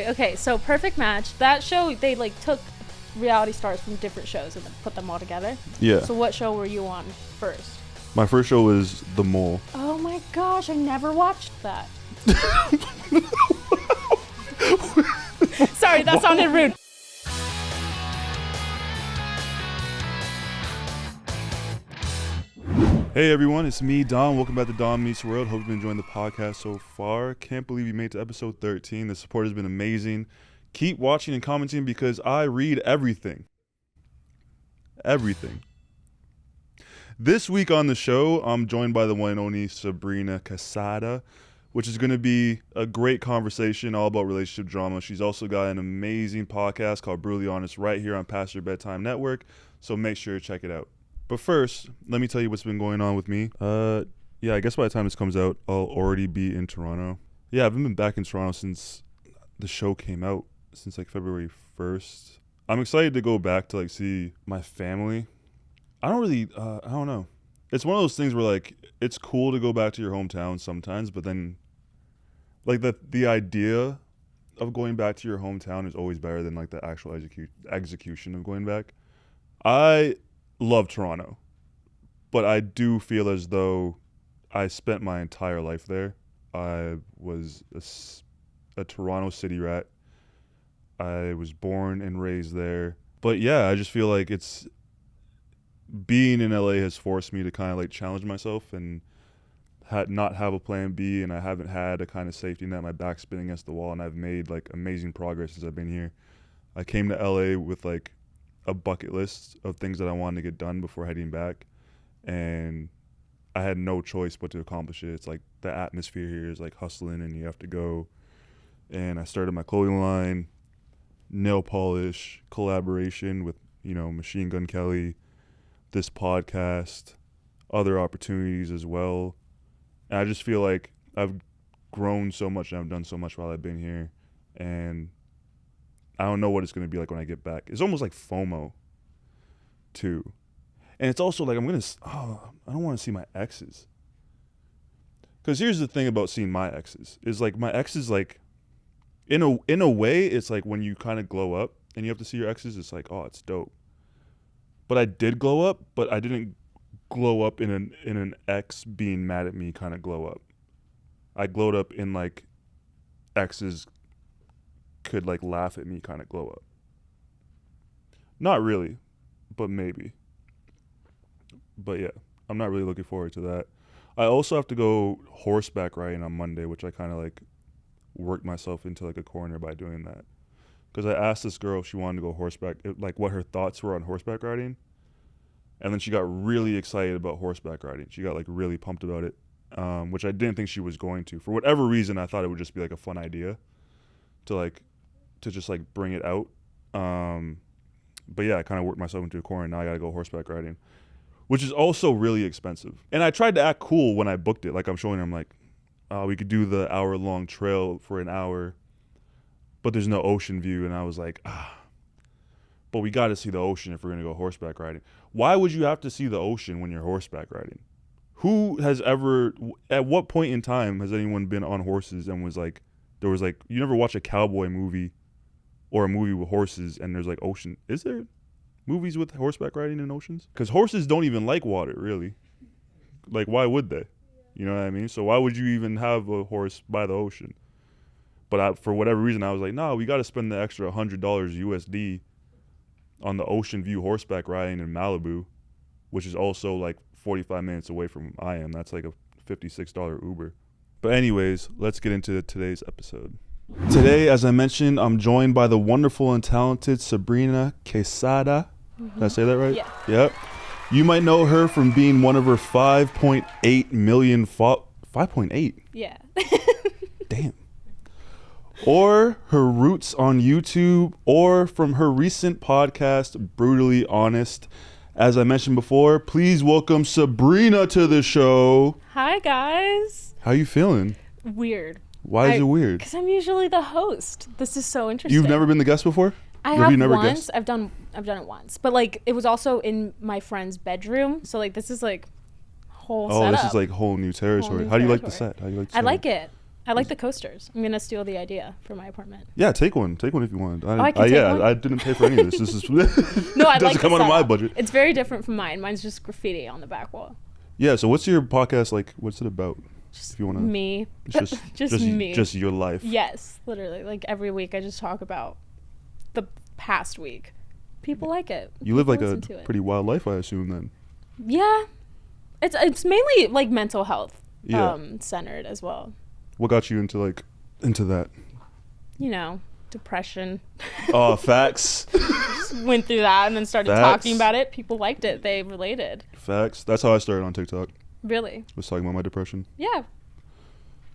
Okay. So Perfect Match. That show, they like took reality stars from different shows and then put them all together. Yeah. So what show were you on first? My first show was The Mole. Oh my gosh, I never watched that. Sorry, that sounded rude. Hey everyone, it's me, Dom. Welcome back to Dom Meets World. Hope you've been enjoying the podcast so far. Can't believe we made it to episode 13. The support has been amazing. Keep watching and commenting because I read everything. Everything. This week on the show, I'm joined by the one and only Sabrina Quesada, which is going to be a great conversation all about relationship drama. She's also got an amazing podcast called Brutally Honest right here on Pastor Bedtime Network, so make sure to check it out. But first, let me tell you what's been going on with me. Yeah, I guess by the time this comes out, I'll already be in Toronto. Yeah, I haven't been back in Toronto since the show came out, since like February 1st. I'm excited to go back to like see my family. I don't know. It's one of those things where like, it's cool to go back to your hometown sometimes, but then like the idea of going back to your hometown is always better than like the actual execution of going back. I love Toronto, but I do feel as though I spent my entire life there. I was a Toronto city rat. I was born and raised there. But yeah, I just feel like being in LA has forced me to kind of like challenge myself and not have a plan B, and I haven't had a kind of safety net. My back's been against the wall, and I've made like amazing progress since I've been here. I came to LA with like a bucket list of things that I wanted to get done before heading back, and I had no choice but to accomplish it. It's like the atmosphere here is like hustling and you have to go. And I started my clothing line, nail polish, collaboration with, Machine Gun Kelly, this podcast, other opportunities as well. And I just feel like I've grown so much and I've done so much while I've been here, and I don't know what it's going to be like when I get back. It's almost like FOMO too. And it's also like I don't want to see my exes. Because here's the thing about seeing my exes is like my exes, like in a way, it's like when you kind of glow up and you have to see your exes, it's like, oh, it's dope. But I did glow up, but I didn't glow up in an ex being mad at me kind of glow up. I glowed up in like exes could like laugh at me kind of glow up. Not really, but maybe. But yeah, I'm not really looking forward to that. I also have to go horseback riding on Monday, which I kind of like worked myself into like a corner by doing that. Because I asked this girl if she wanted to go horseback, like what her thoughts were on horseback riding. And then she got really excited about horseback riding. She got like really pumped about it, which I didn't think she was going to. For whatever reason, I thought it would just be like a fun idea to just like bring it out. But yeah, I kind of worked myself into a corner, and now I got to go horseback riding, which is also really expensive. And I tried to act cool when I booked it. Like I'm showing her, I'm like, we could do the hour-long trail for an hour, but there's no ocean view. And I was like, but we got to see the ocean if we're going to go horseback riding. Why would you have to see the ocean when you're horseback riding? Who has ever, at what point in time has anyone been on horses and was like, there was like, you never watch a cowboy movie or a movie with horses and there's like ocean. Is there movies with horseback riding in oceans? Because horses don't even like water, really. Like, why would they? You know what I mean? So why would you even have a horse by the ocean? But for whatever reason, I was like, no, we got to spend the extra $100 USD on the ocean view horseback riding in Malibu, which is also like 45 minutes away from where I am. That's like a $56 Uber. But anyways, let's get into today's episode. Today, as I mentioned, I'm joined by the wonderful and talented Sabrina Quesada. Did I say that right? Yeah. Yep. You might know her from being one of her 5.8 million 5.8? Yeah. Damn. Or her roots on YouTube, or from her recent podcast, Brutally Honest. As I mentioned before, please welcome Sabrina to the show. Hi, guys. How you feeling? Weird. Why is it weird? Because I'm usually the host. This is so interesting. You've never been the guest before? I have once. Guessed? I've done it once, but like it was also in my friend's bedroom. So like this is like whole setup. This is like whole new territory. How do you like the set? I like it. I like the coasters. I'm gonna steal the idea for my apartment. Yeah, take one if you want. I can take one? I didn't pay for any of this. This is No, I doesn't like come the out of my setup. budget. It's very different from mine. Mine's just graffiti on the back wall. Yeah. So what's your podcast like? What's it about? Just If you wanna, me. it's Just me. Just your life. Yes, literally. Like every week, I just talk about the past week. People like it. You live like People a listen to it. pretty wild life, I assume. Then. Yeah, it's mainly like mental health Yeah. centered as well. What got you into that? You know, depression. Oh, facts. Just went through that and then started Facts. talking about it. People liked it. They related. Facts. That's how I started on TikTok. Really? Was talking about my depression. Yeah.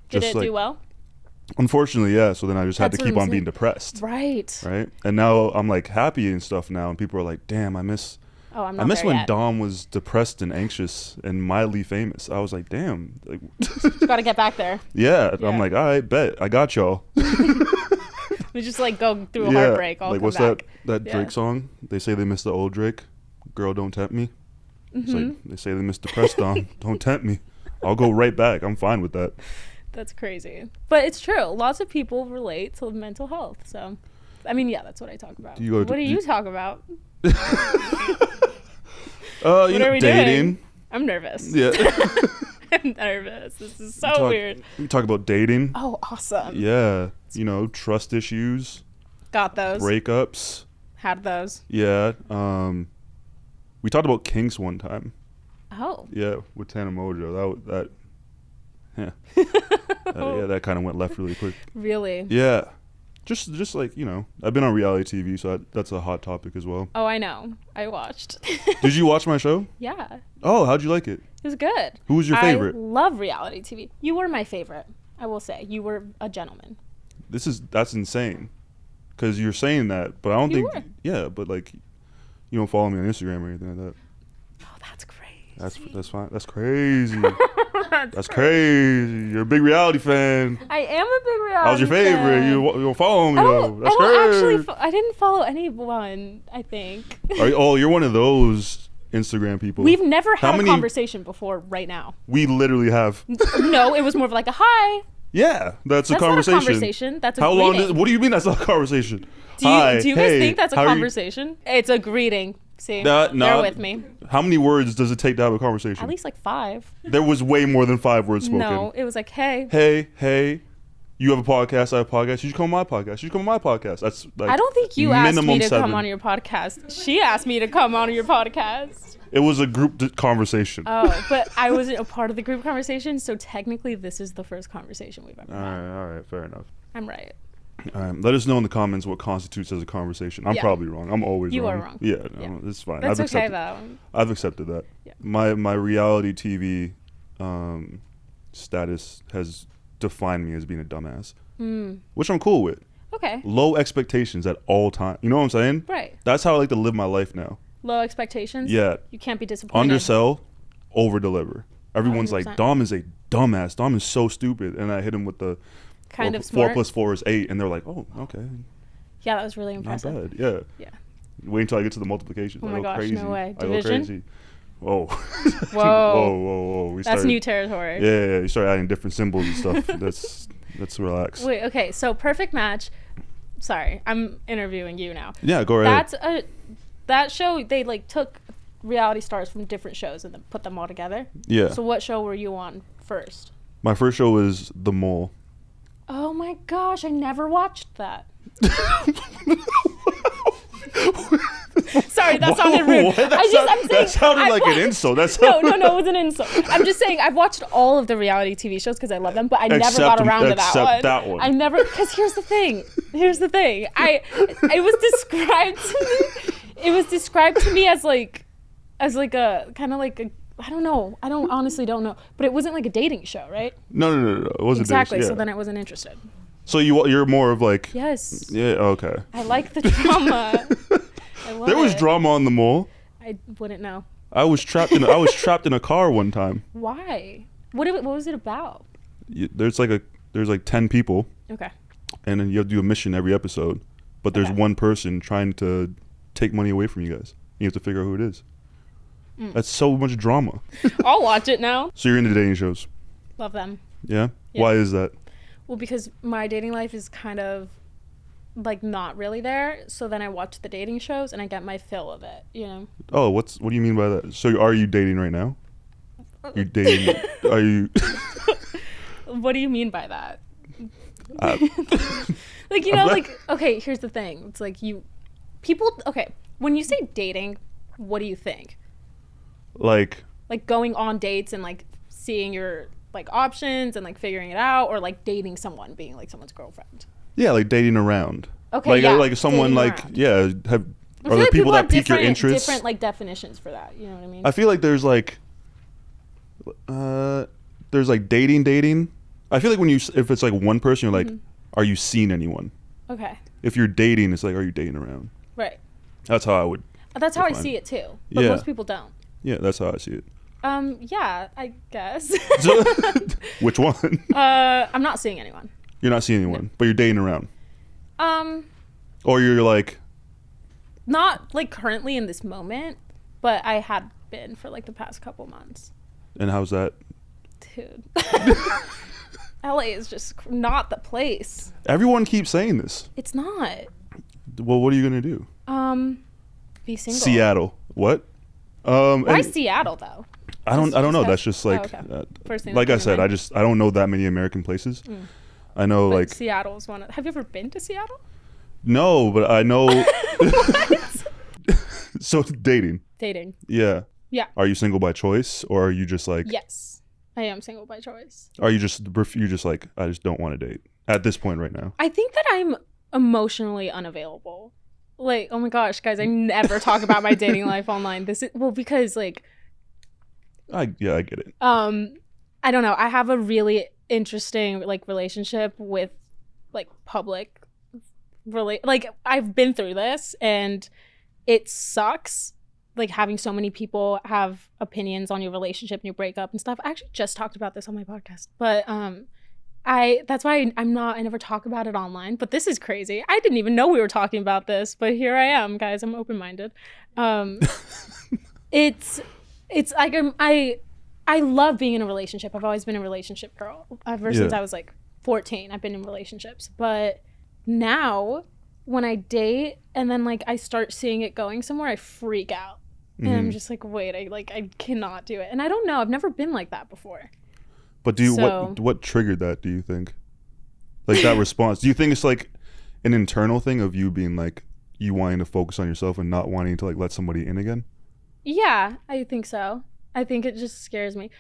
Did Just it like- do well? Unfortunately, yeah. So then I just had That's to keep what I'm on being saying. depressed. Right. Right. And now I'm like happy and stuff now, and people are like, "Damn, I miss Oh, I'm not there when yet. Dom was depressed and anxious and mildly famous." I was like, "Damn." Like, Got to get back there. yeah. Yeah. I'm like, "All right, bet. I got y'all." We just like go through a Yeah. heartbreak. I'll Like come what's back. that Yeah. Drake song? They say they miss the old Drake. Girl, don't tempt me. It's Mm-hmm. like they say they miss depressed Dom. Don't tempt me. I'll go right back. I'm fine with that. That's crazy. But it's true. Lots of people relate to mental health. So, I mean, yeah, that's what I talk about. Do you go What to- do you talk about? You What know, are we dating. doing? I'm nervous. Yeah. I'm nervous. This is so talk- weird. We talk about dating. Oh, awesome. Yeah. You know, trust issues, Got those. breakups. Had those. Yeah. We talked about kinks one time. Oh. Yeah, with Tana Mojo. Yeah, that kind of went left really quick. Really? Yeah. Just like, you know, I've been on reality TV, so that's a hot topic as well. Oh, I know. I watched. Did you watch my show? Yeah. Oh, how'd you like it? It was good. Who was your favorite? I love reality TV. You were my favorite. I will say. You were a gentleman. That's insane. Because you're saying that, but I don't You think. were. Yeah, but like, you don't follow me on Instagram or anything like that. Oh, that's crazy. That's fine. That's crazy. That's crazy. You're a big reality fan. I am a big reality I was your favorite. fan. You don't follow me I though. don't, That's I don't crazy. actually. I didn't follow anyone. I think You're one of those Instagram people. we've never How had a many- conversation before. Right now, We literally have. no, it was more of like a hi. Yeah, that's a That's conversation. not a conversation. That's a How long? greeting. What do you mean that's not a conversation? do you, Hi, do you guys hey, think that's a how are you- conversation? It's a greeting. See, No. bear with me. How many words does it take to have a conversation? At least like 5. There was way more than 5 words spoken. No, it was like, hey. Hey, you have a podcast, I have a podcast, you should come on my podcast, you should come on my podcast. That's like I don't think you asked me minimum to 7. come on your podcast. She asked me to come on your podcast. It was a group conversation. Oh, but I wasn't a part of the group conversation, so technically this is the first conversation we've ever had. All right, fair enough. I'm right. All right, let us know in the comments what constitutes as a conversation. I'm Yeah. probably wrong. I'm always You wrong. are wrong. Yeah, no, Yeah. it's fine. That's I've okay accepted, though. I've accepted that. Yeah. My reality TV status has defined me as being a dumbass, which I'm cool with. Okay. Low expectations at all time. You know what I'm saying? Right. That's how I like to live my life now. Low expectations. Yeah. You can't be disappointed. Undersell, over deliver. Everyone's 100%. like, Dom is a dumbass. Dom is so stupid. And I hit him with the Kind of 4 smart. + 4 is 8. And they're like, oh, okay. Yeah, that was really Not impressive. bad. Yeah. Yeah. Wait until I get to the multiplications. Oh I my go gosh, crazy. no way. I go Division? crazy. Whoa. Whoa. Whoa. We That's started, new territory. Yeah. You start adding different symbols and stuff. Let's relax. Wait, okay, so perfect match. Sorry, I'm interviewing you now. Yeah, go ahead. That show, they like took reality stars from different shows and then put them all together. Yeah. So what show were you on first? My first show was The Mole. Oh my gosh, I never watched that. Sorry, that sounded rude. What? I'm saying That sounded I've like an watched- insult. That's No, it was an insult. I'm just saying I've watched all of the reality TV shows because I love them, but I never got Except- around to except that that one. one. I never, because here's the thing. It was described to me. It was described to me as like a kind of like a. I don't know. I honestly don't know. But it wasn't like a dating show, right? No. It wasn't Exactly. this, So yeah. then I wasn't interested. So you're more of like. Yes. Yeah. Okay. I like the drama. I love There was it. drama on The Mole. I wouldn't know. I was trapped in a car one time. Why? What was it about? There's like 10 people, Okay. and then you have to do a mission every episode. But there's Okay. one person trying to take money away from you guys. You have to figure out who it is. That's so much drama. I'll watch it now. So you're into dating shows, Love them. yeah? Yeah. Why is that? Well, because my dating life is kind of like not really there. So then I watch the dating shows and I get my fill of it, you know? Oh, what do you mean by that? So are you dating right now? You're dating? Are you? What do you mean by that? Uh, Like, you know, like, okay, here's the thing. It's like okay, when you say dating, what do you think? like Like going on dates and like seeing your like options and like figuring it out, or like dating someone, being like someone's girlfriend? yeah, like dating around. Okay, like yeah, like someone dating like around. yeah I are feel there like people that have pique your different- interest? different like definitions for that, you know what I mean? I feel like there's like dating. I feel like if it's like one person, you're like, are you seeing anyone? Okay, If you're dating, it's like, are you dating around? right. That's how I would. That's how I define. see it too, but Yeah. most people don't. Yeah, that's how I see it. Yeah, I guess. So, which one? I'm not seeing anyone. You're not seeing anyone, but you're dating around, Um, or you're like, not like currently in this moment, but I had been for like the past couple months. and how's that? Dude. LA is just not the place. Everyone keeps saying this. It's not. Well, what are you gonna do? Be single. Seattle. What? Why and Seattle though? I don't know. Just That's just like, okay. First thing like that I came to said, mind. I don't know that many American places. I know But like Seattle is one of. Have you ever been to Seattle? no, but I know. What? So dating. Dating. Yeah. Yeah. Are you single by choice, or are you just like? Yes, I am single by choice. Are you just like, I just don't want to date at this point right now? I think that I'm emotionally unavailable. Like, oh my gosh, guys, I never talk about my dating life online. This is because like I get it. I don't know. I have a really interesting like relationship with like public like I've been through this and it sucks like having so many people have opinions on your relationship and your breakup and stuff. I actually just talked about this on my podcast. But that's why I never talk about it online. But this is crazy. I didn't even know we were talking about this, but here I am, guys. I'm open-minded. It's like I love being in a relationship. I've always been a relationship girl. Ever since I was like 14, I've been in relationships. But now when I date and then like I start seeing it going somewhere, I freak out. And I'm just like, wait, I cannot do it. And I don't know. I've never been like that before. But what triggered that, do you think? Like that response. Do you think it's like an internal thing of you being like, you wanting to focus on yourself and not wanting to like let somebody in again? Yeah, I think so. I think it just scares me.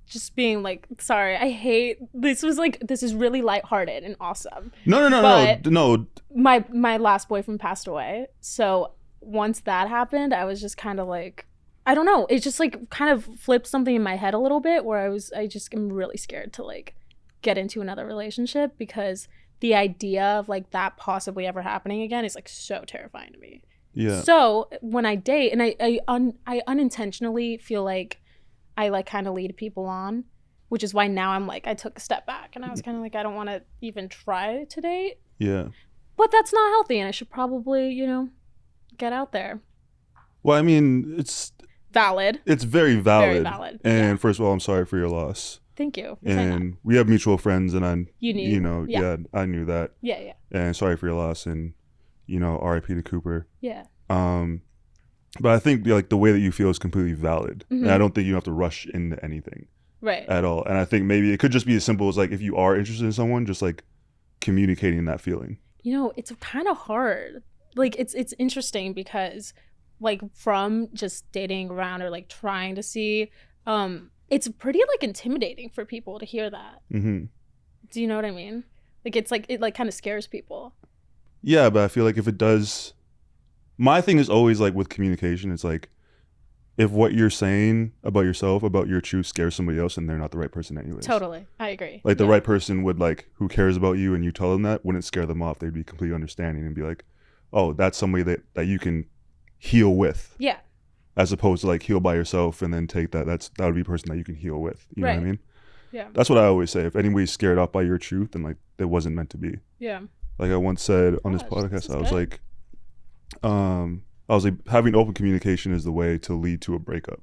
Just being like, sorry, I hate this is really lighthearted and awesome. No. My last boyfriend passed away. So once that happened, I was just kind of like, I don't know. It just like kind of flipped something in my head a little bit where I just am really scared to like get into another relationship because the idea of like that possibly ever happening again is like so terrifying to me. Yeah. So when I date and I unintentionally feel like I like kind of lead people on, which is why now I'm like, I took a step back and I was kind of like, I don't want to even try to date. Yeah. But that's not healthy and I should probably, get out there. Well, I mean, it's Valid. It's very valid. Very valid. And first of all, I'm sorry for your loss. Thank you. And we have mutual friends, and I You knew. yeah, I knew that. Yeah. And sorry for your loss, and R.I.P. to Cooper. Yeah. But I think like the way that you feel is completely valid, and I don't think you have to rush into anything, Right. at all. And I think maybe it could just be as simple as like if you are interested in someone, just like communicating that feeling. It's kind of hard. Like it's interesting because like from just dating around or like trying to see, it's pretty like intimidating for people to hear that. Mm-hmm. Do you know what I mean? Like it's like it like kind of scares people. Yeah, but I feel like if it does, my thing is always like with communication, it's like if what you're saying about yourself, about your truth scares somebody else, and they're not the right person anyways. Totally. I agree. Like the right person would like, who cares about you and you tell them that, wouldn't scare them off. They'd be completely understanding and be like, oh, that's somebody that you can heal with. Yeah. As opposed to like heal by yourself and then take that. That would be a person that you can heal with. You know what I mean? Yeah. That's what I always say. If anybody's scared off by your truth, then like it wasn't meant to be. Yeah. Like I once said on this podcast, I was like, having open communication is the way to lead to a breakup.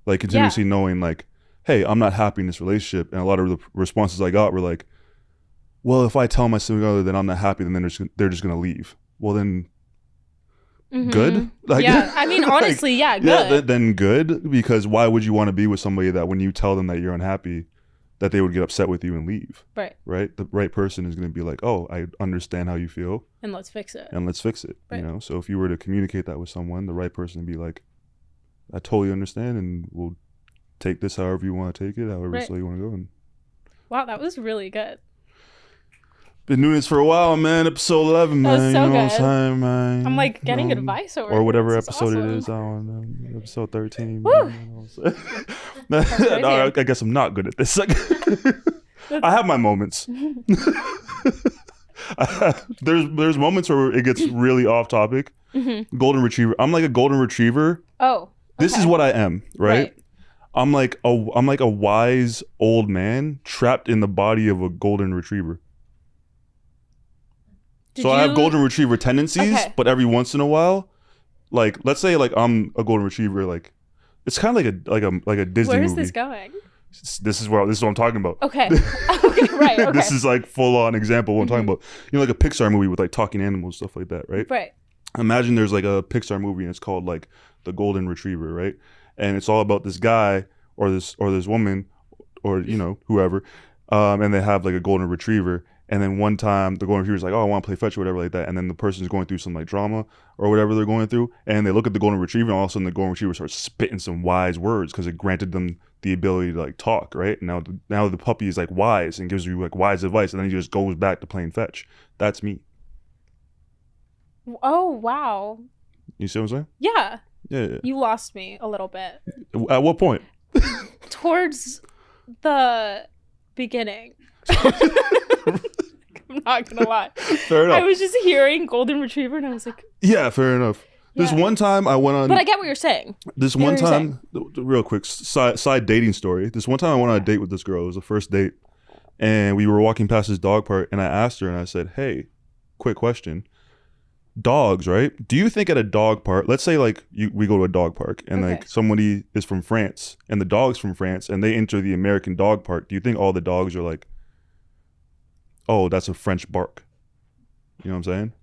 Like continuously knowing like, hey, I'm not happy in this relationship. And a lot of the responses I got were like, well, if I tell my significant other that I'm not happy, then they're just gonna leave. Well, then good. Like, yeah, I mean, honestly, like, good. Yeah, then good, because why would you want to be with somebody that when you tell them that you're unhappy, that they would get upset with you and leave? Right. The right person is going to be like, oh, I understand how you feel, and let's fix it. Right. You know, so if you were to communicate that with someone, the right person would be like, I totally understand, and we'll take this however you want to take it, however slow you want to go. And wow, that was really good. been doing this for a while, man. Episode 11, man. That was so you know good. what I'm saying, man? I'm like getting advice over or whatever this episode awesome. it is. I don't know. Episode 13. Woo! No, I guess I'm not good at this. I have my moments. There's moments where it gets really off topic. Mm-hmm. Golden retriever. I'm like a golden retriever. Oh. Okay. This is what I am, right? I'm like a wise old man trapped in the body of a golden retriever. I have golden retriever tendencies, but every once in a while, like let's say like I'm a golden retriever, like it's kind of like a Disney movie. Where is this going? This is what I'm talking about. Okay. Right. Okay. This is like full on example of what I'm talking about. You know, like a Pixar movie with like talking animals, stuff like that, right? Right. Imagine there's like a Pixar movie and it's called like The Golden Retriever, right? And it's all about this guy or this woman or you know whoever, and they have like a golden retriever. And then one time the golden retriever's like, oh, I want to play fetch or whatever like that. And then the person's going through some like drama or whatever they're going through. And they look at the golden retriever and all of a sudden the golden retriever starts spitting some wise words because it granted them the ability to like talk, right? Now the puppy is like wise and gives you like wise advice. And then he just goes back to playing fetch. That's me. Oh, wow. You see what I'm saying? Yeah. Yeah. You lost me a little bit. At what point? Towards the beginning. I'm not gonna lie. Fair enough. I was just hearing golden retriever and I was like, yeah, fair enough. Yeah. This one time I went on, but I get what you're saying. This one time, real quick side dating story. This one time I went on a date with this girl. It was the first date, and we were walking past this dog park, and I asked her and I said, "Hey, quick question. Dogs, right? Do you think at a dog park, let's say like we go to a dog park and like somebody is from France and the dog's from France and they enter the American dog park, do you think all the dogs are like, oh, that's a French bark? You know what I'm saying?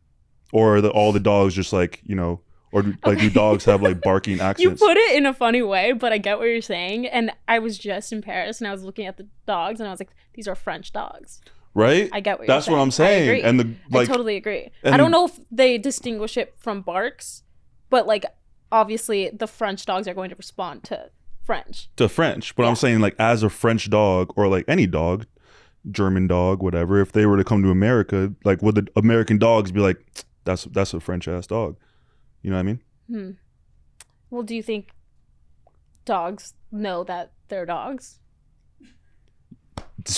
Or are all the dogs just like, you know, or like do dogs have like barking accents? You put it in a funny way, but I get what you're saying. And I was just in Paris and I was looking at the dogs and I was like, these are French dogs. Right? I get what you're saying. That's what I'm saying. I agree. And I totally agree. I don't know if they distinguish it from barks, but like obviously the French dogs are going to respond to French. But I'm saying like as a French dog or like any dog, German dog, whatever, if they were to come to America, like would the American dogs be like, that's a French ass dog? You know what I mean? Well, do you think dogs know that they're dogs?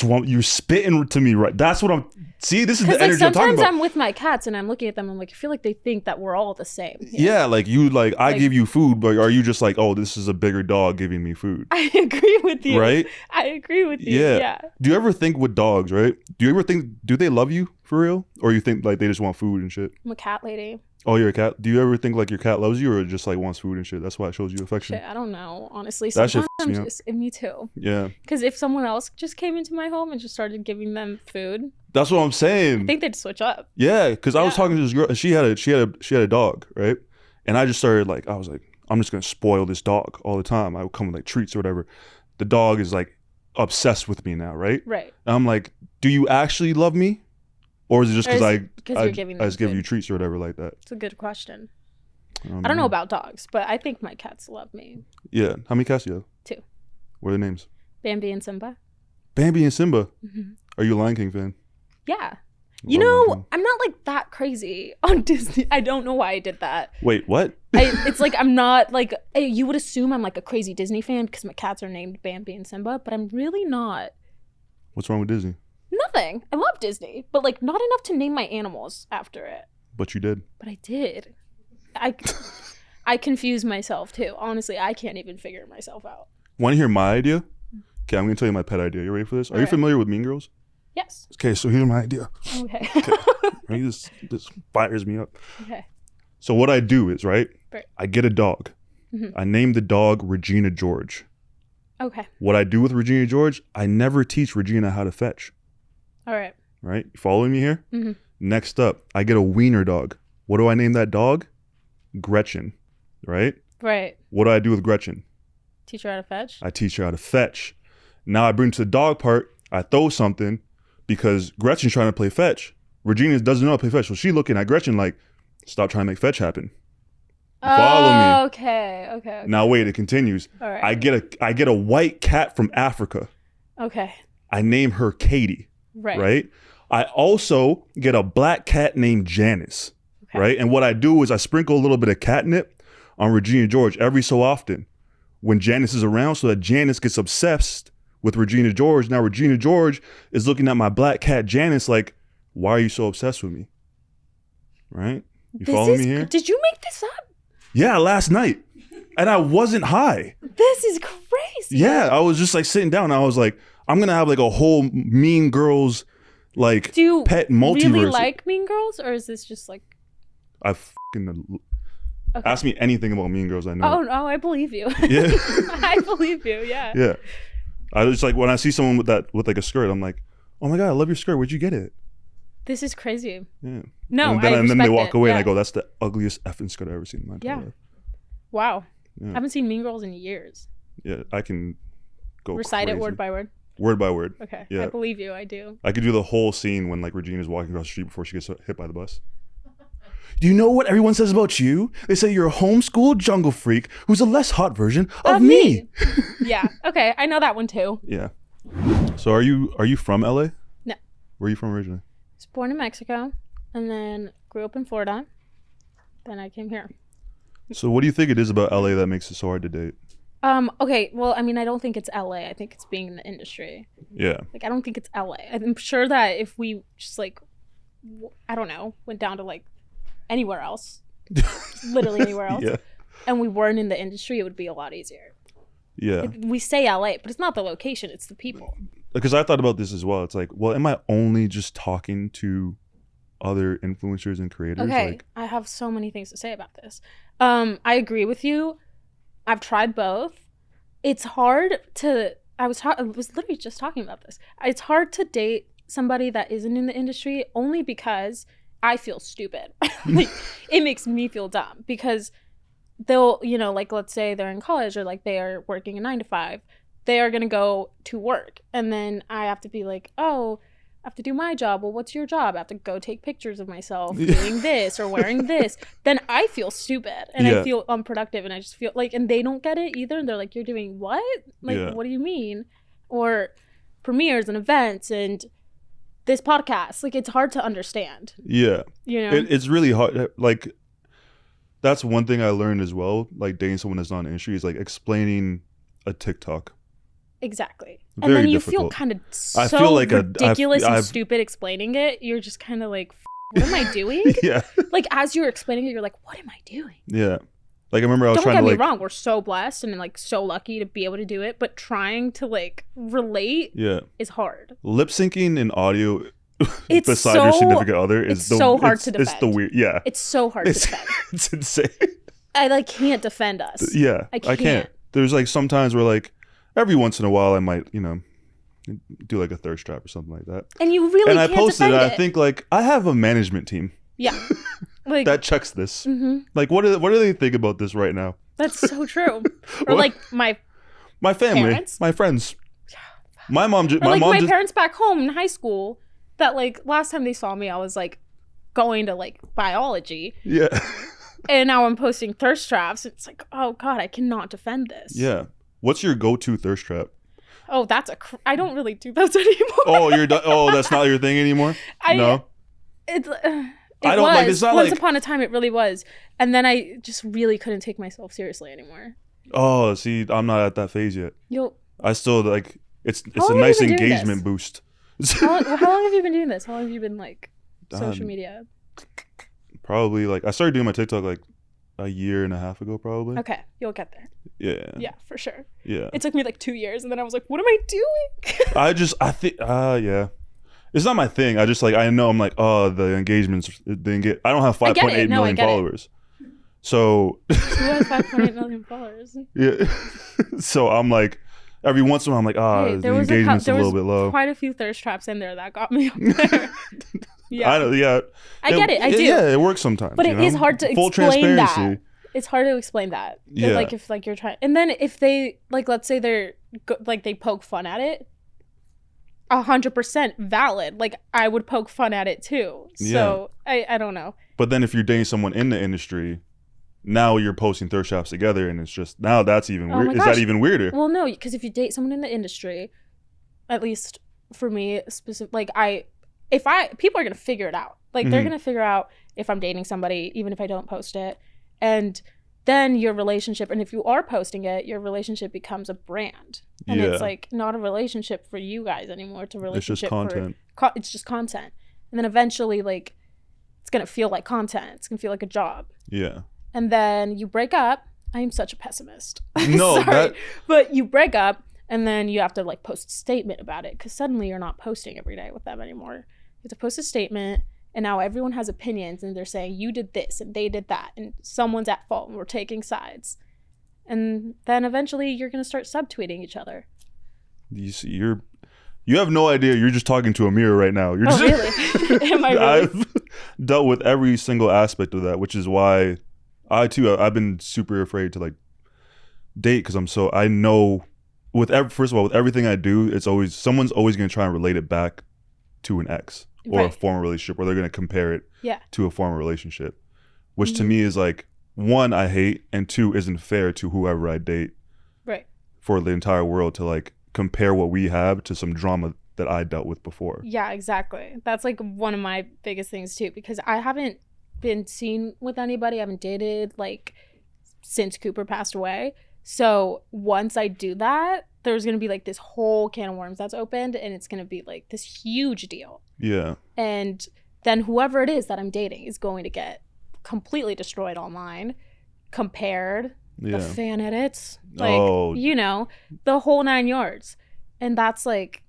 You're spitting to me, right? That's what I'm. See, this is the energy I'm talking about. Sometimes I'm with my cats and I'm looking at them. I'm like, I feel like they think that we're all the same. Yeah, like you, like I give you food, but are you just like, oh, this is a bigger dog giving me food? I agree with you. Right? I agree with you. Yeah. Do you ever think with dogs, right? Do you ever think, do they love you for real, or you think like they just want food and shit? I'm a cat lady. Oh, you're a cat. Do you ever think like your cat loves you, or just like wants food and shit? That's why it shows you affection. Shit, I don't know. Honestly, that sometimes shit I'm just me too. Yeah. Because if someone else just came into my home and just started giving them food, that's what I'm saying. I think they'd switch up. Yeah, because I was talking to this girl, and she had a dog, right? And I just started like, I was like, I'm just gonna spoil this dog all the time. I would come with like treats or whatever. The dog is like obsessed with me now, right? Right. And I'm like, do you actually love me? Or is it just because I just give you treats or whatever like that? It's a good question. I don't know about dogs, but I think my cats love me. Yeah. How many cats do you have? 2. What are their names? Bambi and Simba. Bambi and Simba? Mm-hmm. Are you a Lion King fan? Yeah. You know, I'm not like that crazy on Disney. I don't know why I did that. Wait, what? It's like I'm not like, you would assume I'm like a crazy Disney fan because my cats are named Bambi and Simba, but I'm really not. What's wrong with Disney? Nothing. I love Disney, but like not enough to name my animals after it. But you did. But I did. I confuse myself too. Honestly, I can't even figure myself out. Want to hear my idea? Okay, I'm going to tell you my pet idea. You ready for this? Are you familiar with Mean Girls? Yes. Okay, so here's my idea. Okay. This fires me up. Okay. So what I do is, right? Right. I get a dog. Mm-hmm. I name the dog Regina George. Okay. What I do with Regina George, I never teach Regina how to fetch. All right. right? You following me here? Mm-hmm. Next up, I get a wiener dog. What do I name that dog? Gretchen, right? Right. What do I do with Gretchen? Teach her how to fetch? I teach her how to fetch. Now I bring to the dog part, I throw something because Gretchen's trying to play fetch. Regina doesn't know how to play fetch. So she's looking at Gretchen like, stop trying to make fetch happen. Follow me. Okay. Now wait, it continues. All right. I get a white cat from Africa. Okay. I name her Katie. Right. I also get a black cat named Janice. Okay. Right. And what I do is I sprinkle a little bit of catnip on Regina George every so often when Janice is around, so that Janice gets obsessed with Regina George. Now Regina George is looking at my black cat Janice like, why are you so obsessed with me? Right? You follow me here? Did you make this up? Yeah, last night. And I wasn't high. This is crazy. Yeah, I was just like sitting down. And I was like, I'm going to have like a whole Mean Girls like Do you pet multiverse. really like Mean Girls, or is this just like... I fucking... Okay. Ask me anything about Mean Girls, I know. Oh, no, I believe you. Yeah. I believe you, yeah. Yeah. I just like, when I see someone with like a skirt, I'm like, oh my God, I love your skirt. Where'd you get it? This is crazy. Yeah. No, and then, I and then they respect walk it, away yeah. and I go, that's the ugliest effing skirt I've ever seen in my entire Yeah. life. Wow. Yeah. I haven't seen Mean Girls in years. Yeah, I can go Recite crazy. it word by word. Word by word. Okay. Yeah. I believe you. I do. I could do the whole scene when like Regina's walking across the street before she gets hit by the bus. Do you know what everyone says about you? They say you're a homeschooled jungle freak who's a less hot version of me. Yeah. Okay. I know that one too. Yeah. So are you from LA? No. Where are you from originally? I was born in Mexico and then grew up in Florida. Then I came here. So what do you think it is about LA that makes it so hard to date? Okay. Well, I mean, I don't think it's LA. I think it's being in the industry. Yeah. Like, I don't think it's LA. I'm sure that if we just like, I don't know, went down to like anywhere else, literally anywhere else, Yeah. and we weren't in the industry, it would be a lot easier. Yeah. We say LA, but it's not the location, it's the people. Because I thought about this as well. It's like, well, am I only just talking to other influencers and creators? Okay, Like, I have so many things to say about this. I agree with you. I've tried both. It's hard to, I was literally just talking about this. It's hard to date somebody that isn't in the industry only because I feel stupid. Like, it makes me feel dumb because they'll, you know, like let's say they're in college or like they are working a 9 to 5. They are going to go to work and then I have to be like, oh, I have to do my job. Well, what's your job? I have to go take pictures of myself doing this or wearing this. Then I feel stupid and I feel unproductive and I just feel like, and they don't get it either. And they're like, you're doing what? Like, what do you mean? Or premieres and events and this podcast, like it's hard to understand. Yeah. You know? It's really hard. Like, that's one thing I learned as well, like dating someone that's not in the industry, is like explaining a TikTok. Exactly. Very and then you difficult. feel kind of so I feel like ridiculous and stupid explaining it. You're just kind of like, what am I doing? Yeah. Like as you're explaining it, you're like, what am I doing? Yeah. Like I remember I was Don't trying get to me like wrong, we're so blessed and like so lucky to be able to do it, but trying to like relate is hard. Lip syncing in audio It's beside so, your significant other is so hard to defend. It's the weird. Yeah. It's so hard to defend. It's insane. I like can't defend us. Yeah. I can't. There's like sometimes where like every once in a while I might, you know, do like a thirst trap or something like that. And you really and I can't posted defend it. it. I think like I have a management team. Yeah. Like that checks this. Mm-hmm. Like what do they think about this right now? That's so true. Or like my family, parents. my friends. My mom just my parents back home in high school that like last time they saw me I was like going to like biology. Yeah. And now I'm posting thirst traps. It's like, oh God, I cannot defend this. Yeah. What's your go-to thirst trap? Oh, I don't really do those anymore. Oh, you're done. Oh, that's not your thing anymore? No. It's I don't like it's not once like upon a time it really was. And then I just really couldn't take myself seriously anymore. Oh, see, I'm not at that phase yet. I still like it's a nice engagement boost. How long have you been doing this? How long have you been like social media? Probably like I started doing my TikTok like a year and a half ago probably. Okay, you'll get there. Yeah. Yeah, for sure. Yeah. It took me like 2 years and then I was like, what am I doing? I think yeah. It's not my thing. I just like I know I'm like, oh, the engagements I don't have 5.8 million followers. So who has 5.8 million followers? Yeah. So I'm like, every once in a while I'm like, Hey, the engagement's a little bit low. Quite a few thirst traps in there that got me up there. Yeah. I know, yeah. I get it. I do. Yeah, it works sometimes. But it is hard to Full explain that. transparency. It's hard to explain that. Yeah. Like if like you're trying, and then if they like, let's say they're like they poke fun at it, 100% valid. Like I would poke fun at it too. So I don't know. But then if you're dating someone in the industry, now you're posting thirst traps together, and it's just now that's even weird. Is that even weirder? Well, no, because if you date someone in the industry, at least for me, specific, like people are gonna figure it out. Like they're gonna figure out if I'm dating somebody, even if I don't post it, and then your relationship. And if you are posting it, your relationship becomes a brand, and it's like not a relationship for you guys anymore. It's a relationship. It's just content. It's just content, and then eventually, like, it's gonna feel like content. It's gonna feel like a job. Yeah. And then you break up. I am such a pessimist. No, sorry, but you break up, and then you have to like post a statement about it because suddenly you're not posting every day with them anymore. You have to post a statement, and now everyone has opinions, and they're saying you did this and they did that, and someone's at fault, and we're taking sides. And then eventually you're gonna start subtweeting each other. You see, you have no idea. You're just talking to a mirror right now. You're really? Am I really? I've dealt with every single aspect of that, which is why I've been super afraid to like date because I know first of all, with everything I do, it's always someone's always going to try and relate it back to an ex or a former relationship, or they're going to compare it to a former relationship, which to me is like, one, I hate, and two, isn't fair to whoever I date. Right. For the entire world to like compare what we have to some drama that I dealt with before. Yeah, exactly. That's like one of my biggest things too, because I haven't been seen with anybody. I haven't dated like since Cooper passed away. So once I do that, there's gonna be like this whole can of worms that's opened, and it's gonna be like this huge deal. Yeah. And then whoever it is that I'm dating is going to get completely destroyed online, compared, the fan edits, like you know, the whole 9 yards, and that's like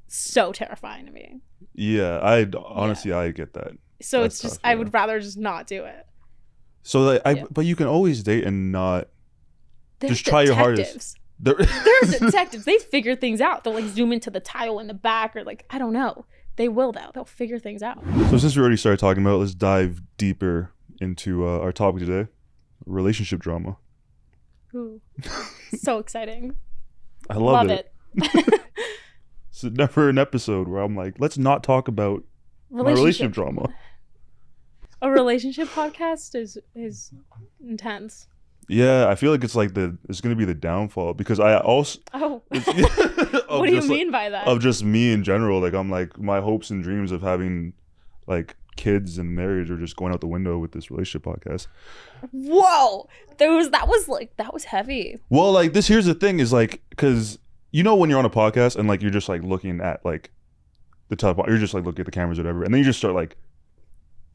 so terrifying to me. Yeah, I honestly I get that. So that's it's just tough, I would rather just not do it. So like but you can always date and not just try your hardest. They're detectives. They figure things out. They'll like zoom into the tile in the back, or like I don't know. They will though. They'll figure things out. So since we already started talking about it, let's dive deeper into our topic today: relationship drama. Ooh, so exciting! I love it. It's never an episode where I'm like, let's not talk about my relationship drama. A relationship podcast is intense. Yeah, I feel like it's like it's gonna be the downfall because I also what do you mean by that? Of just me in general. Like I'm like my hopes and dreams of having like kids and marriage are just going out the window with this relationship podcast. Whoa, that was heavy. Well, like here's the thing is like, because you know when you're on a podcast and like you're just like looking at like the telephone, you're just like looking at the cameras or whatever, and then you just start like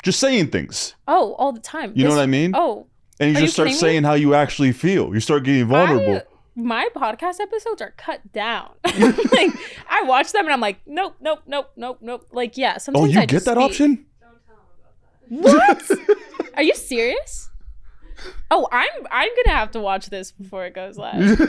just saying things. Oh, all the time. You know what I mean? Oh. And you just start saying how you actually feel. You start getting vulnerable. My podcast episodes are cut down. Like I watch them and I'm like, nope. Like yeah, sometimes you get that option? Don't tell them about that. What? Are you serious? Oh, I'm gonna have to watch this before it goes live.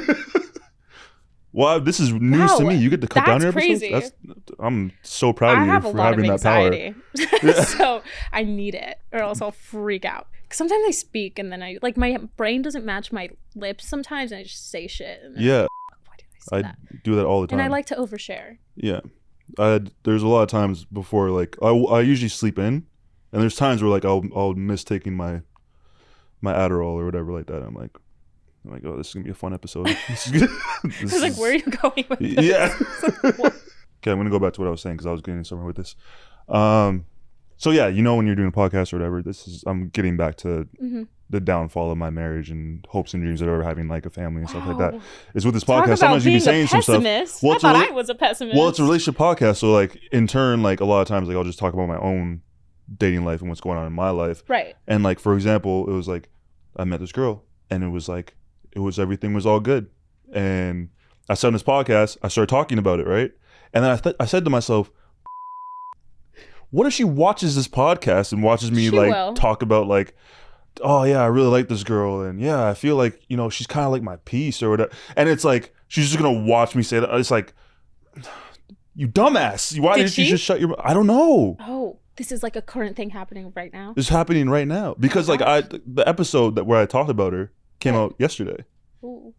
Well, this is news to me. You get to cut down your episodes? Crazy. I'm so proud of you for having that power. So I need it, or else I'll freak out. Because sometimes I speak and then my brain doesn't match my lips sometimes, and I just say shit. And yeah. Why did I say that? Do that all the time. And I like to overshare. Yeah. There's a lot of times before, like, I usually sleep in, and there's times where, like, I'll miss taking my Adderall or whatever like that. I'm like, oh, this is going to be a fun episode. This is good. I was like, where are you going with this? Yeah. Okay, I'm going to go back to what I was saying because I was getting somewhere with this. So, yeah, you know when you're doing a podcast or whatever, I'm getting back to the downfall of my marriage and hopes and dreams of ever having, like, a family and stuff like that. Is with this podcast, sometimes you be saying some stuff. Well, I thought I was a pessimist. Well, it's a relationship podcast, so, like, in turn, like, a lot of times, like, I'll just talk about my own dating life and what's going on in my life. Right. And, like, for example, it was, like, I met this girl, and it was, like, everything was all good, and I said on this podcast, I started talking about it, right? And then I said to myself, what if she watches this podcast and watches me talk about like, oh yeah, I really like this girl, and yeah, I feel like, you know, she's kind of like my piece or whatever. And it's like, She's just gonna watch me say that. It's like, you dumbass. Why didn't you just shut your mouth? I don't know. Oh, this is like a current thing happening right now. It's happening right now because like the episode where I talked about her came out yesterday. Ooh.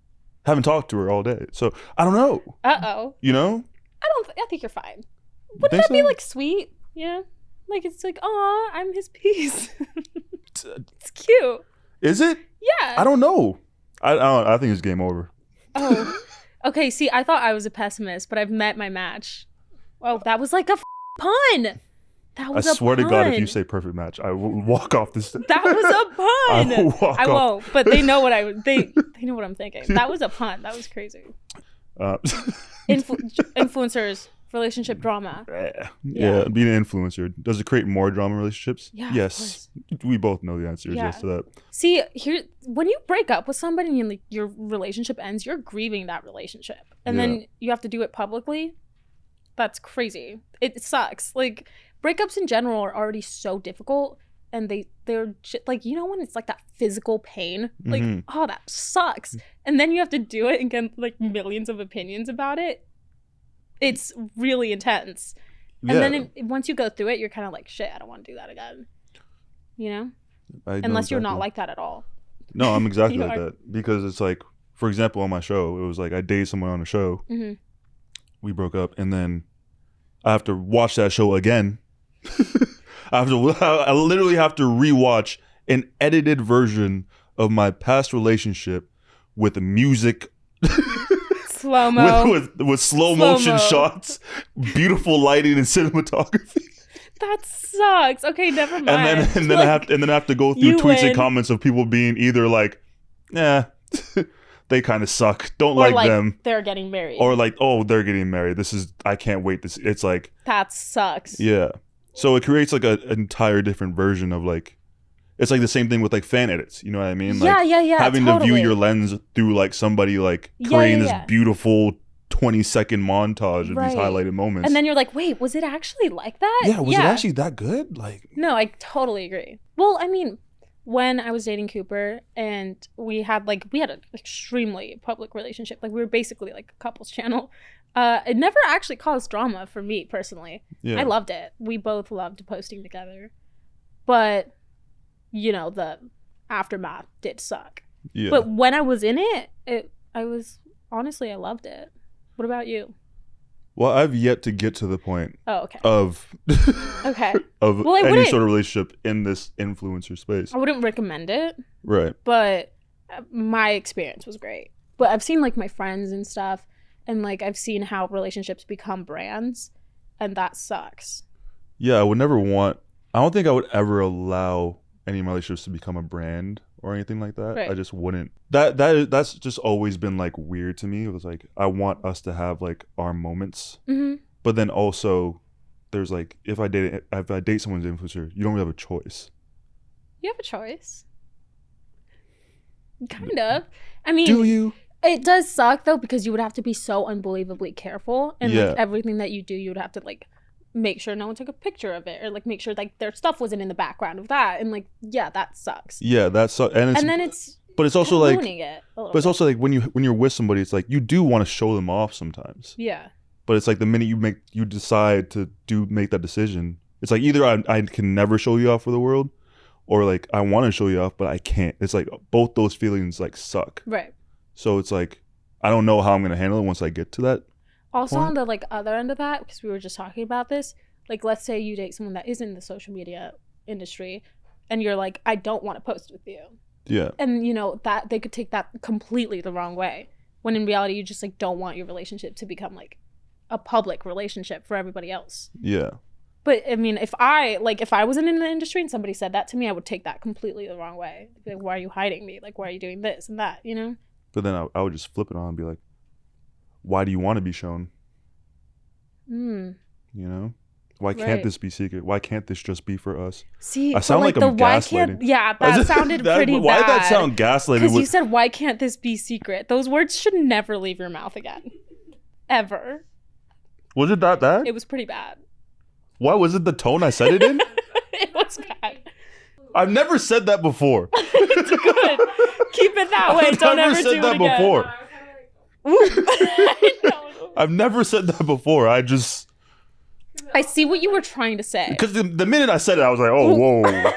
Haven't talked to her all day, so I don't know. You know? I think you're fine. Wouldn't that be like sweet? Yeah. Like it's like, oh, I'm his piece. It's cute. Is it? Yeah. I don't know. I think it's game over. Oh. Okay, see, I thought I was a pessimist, but I've met my match. Oh, that was like a pun. That was I swear to God, if you say perfect match, I will walk off this. That was a pun. I won't, but they know what they know what I'm thinking. That was a pun. That was crazy. Influencers, relationship drama. Yeah, being an influencer, does it create more drama in relationships? Yeah, yes. We both know the answer is yes to that. See, here, when you break up with somebody and your relationship ends, you're grieving that relationship, and then you have to do it publicly. That's crazy. It sucks. Like, breakups in general are already so difficult, and they're like, you know, when it's like that physical pain, like, oh, that sucks, and then you have to do it and get like millions of opinions about it. It's really intense. And then once you go through it, you're kind of like, shit, I don't want to do that again. You know? Unless you're not like that at all. No, I'm exactly like that. Because it's like, for example, on my show, it was like I dated someone on a show. Mm-hmm. We broke up, and then I have to watch that show again. I literally have to rewatch an edited version of my past relationship with music. Slow-mo. with slow motion shots, beautiful lighting and cinematography. That sucks. Okay, never mind. And then I have to go through tweets and comments of people being either like, they kind of suck. Don't like them. They're getting married. Or like, oh, they're getting married. I can't wait. It's like, that sucks. Yeah. So it creates like an entire different version of like, it's like the same thing with like fan edits. You know what I mean? Like, yeah. Having to view your lens through like somebody like creating this beautiful 20-second montage of these highlighted moments. And then you're like, wait, was it actually like that? Yeah, was it actually that good? Like, no, I totally agree. Well, I mean, when I was dating Cooper and we had an extremely public relationship. Like, we were basically like a couples channel. It never actually caused drama for me personally. Yeah. I loved it. We both loved posting together. But, you know, the aftermath did suck. Yeah. But when I was in it, I loved it. What about you? Well, I've yet to get to the point of any sort of relationship in this influencer space. I wouldn't recommend it. Right. But my experience was great. But I've seen like my friends and stuff, and like I've seen how relationships become brands, and that sucks. Yeah, I don't think I would ever allow any of my relationships to become a brand or anything like that. Right. I just wouldn't. That's just always been like weird to me. It was like, I want us to have like our moments, but then also there's like, if I date someone's influencer, you don't really have a choice. You have a choice. Kind of. I mean, do you? It does suck though, because you would have to be so unbelievably careful, and like everything that you do, you would have to like make sure no one took a picture of it, or like make sure like their stuff wasn't in the background of that, and like that sucks. Yeah, that sucks. And then it's but it's also like it's also like when you're with somebody, it's like you do want to show them off sometimes. Yeah. But it's like the minute you decide to make that decision, it's like either I can never show you off for the world, or like I want to show you off but I can't. It's like both those feelings like suck. Right. So it's like I don't know how I'm gonna handle it once I get to that. Also, on the like other end of that, because we were just talking about this, like let's say you date someone that is in the social media industry, and you're like, I don't want to post with you. Yeah. And you know that they could take that completely the wrong way, when in reality you just like don't want your relationship to become like a public relationship for everybody else. Yeah. But I mean, if I wasn't in the industry and somebody said that to me, I would take that completely the wrong way. Like, why are you hiding me? Like, why are you doing this and that? You know. But then I would just flip it on and be like, why do you want to be shown? You know? Why can't this be secret? Why can't this just be for us? See, I sound like I'm gaslighting. Yeah, that sounded pretty bad. Why did that sound gaslighting? Because you said, why can't this be secret? Those words should never leave your mouth again. Ever. Was it that bad? It was pretty bad. Why was it the tone I said it in? It was bad. I've never said that before. It's good. Keep it that way. Don't ever do it again. Before. I know. I've never said that before. I see what you were trying to say. because the minute I said it, I was like, oh, whoa.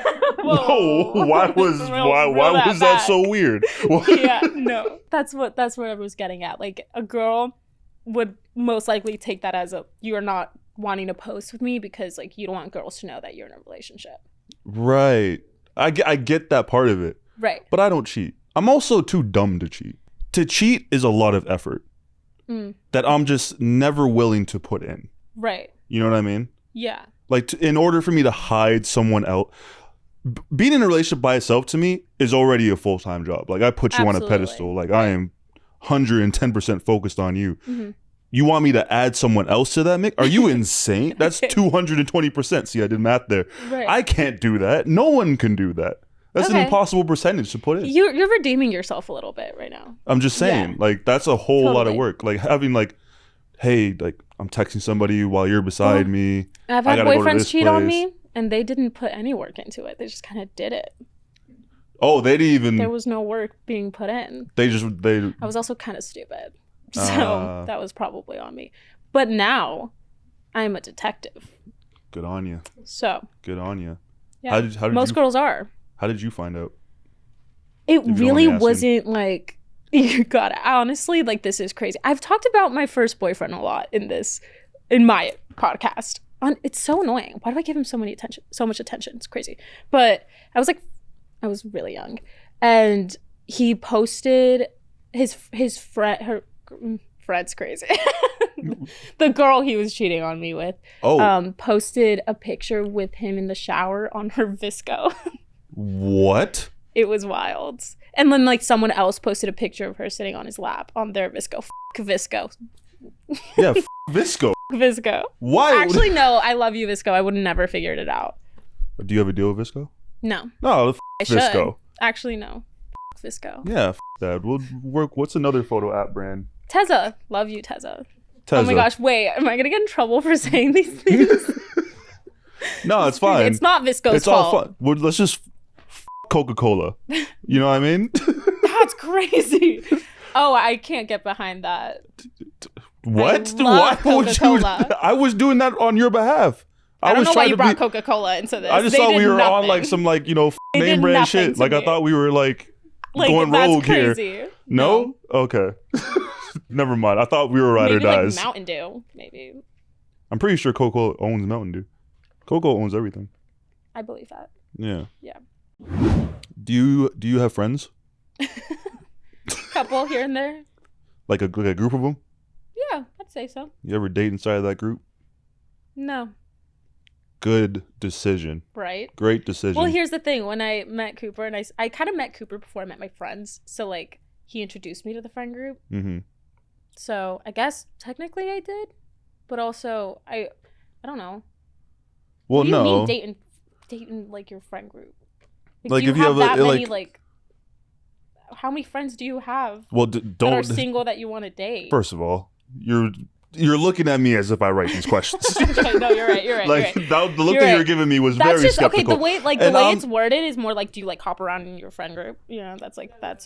Whoa, why was that so weird? Yeah, no. That's what I was getting at. Like, a girl would most likely take that as you're not wanting to post with me because, like, you don't want girls to know that you're in a relationship. Right. I get that part of it. Right. But I don't cheat. I'm also too dumb to cheat. To cheat is a lot of effort that I'm just never willing to put in. Right. You know what I mean? Yeah. Like, in order for me to hide someone else, being in a relationship by itself to me is already a full-time job. Like, I put you on a pedestal. Like, I am 110% focused on you. Mm-hmm. You want me to add someone else to that mix? Are you insane? That's 220%. See, I did math there. Right. I can't do that. No one can do that. That's an impossible percentage to put in. You're redeeming yourself a little bit right now. I'm just saying, like, that's a whole lot of work. Like, having, like, hey, like, I'm texting somebody while you're beside me. I've had boyfriends cheat on me, and they didn't put any work into it. They just kind of did it. Oh, they didn't even... There was no work being put in. I was also kind of stupid. So that was probably on me. But now, I'm a detective. Good on you. So. Good on you. Yeah, most girls are. How did you find out? It really wasn't like... You got it. Honestly, like, this is crazy. I've talked about my first boyfriend a lot in my podcast. It's so annoying. Why do I give him so much attention? It's crazy. But I was really young, and he posted his friend. Fred's crazy. The girl he was cheating on me with. Posted a picture with him in the shower on her Visco. What? It was wild. And then, like, someone else posted a picture of her sitting on his lap on their Visco. F*** Visco. Yeah, Visco. Visco. Why? Actually, no. I love you, Visco. I would have never figured it out. Do you have a deal with Visco? No. No, I Visco. Should. Actually, no. Visco. Yeah, that. We'll work. What's another photo app brand? Tezza. Love you, Tezza. Oh my gosh. Wait. Am I going to get in trouble for saying these things? No, it's fine. It's not Visco's fault. It's all fun. Let's just Coca-Cola. You know what I mean? That's crazy. Oh, I can't get behind that. What? Why would you? I was doing that on your behalf. I don't know why you brought Coca-Cola into this. I just thought we were on like some like, you know, name brand shit. Like, I thought we were like going rogue here. No? Okay. Never mind. I thought we were ride or dies. Like Mountain Dew, maybe. I'm pretty sure Coca owns Mountain Dew. Coca owns everything. I believe that. Yeah. Yeah. Do you have friends? Couple here and there. Like a group of them? Yeah, I'd say so. You ever date inside of that group? No. Good decision. Right. Great decision. Well, here's the thing. When I met Cooper, and I kind of met Cooper before I met my friends. So, like, he introduced me to the friend group. Mm-hmm. So, I guess technically I did. But also, I don't know. Well, what do you mean dating like, your friend group? Like, do you if you have that many, like, how many friends do you have don't that are single that you want to date? First of all, you're looking at me as if I write these questions. Okay, no, you're right. Like, the look that you're giving me was that's very just, skeptical. Okay, the way it's worded is more like, do you like hop around in your friend group? You know, that's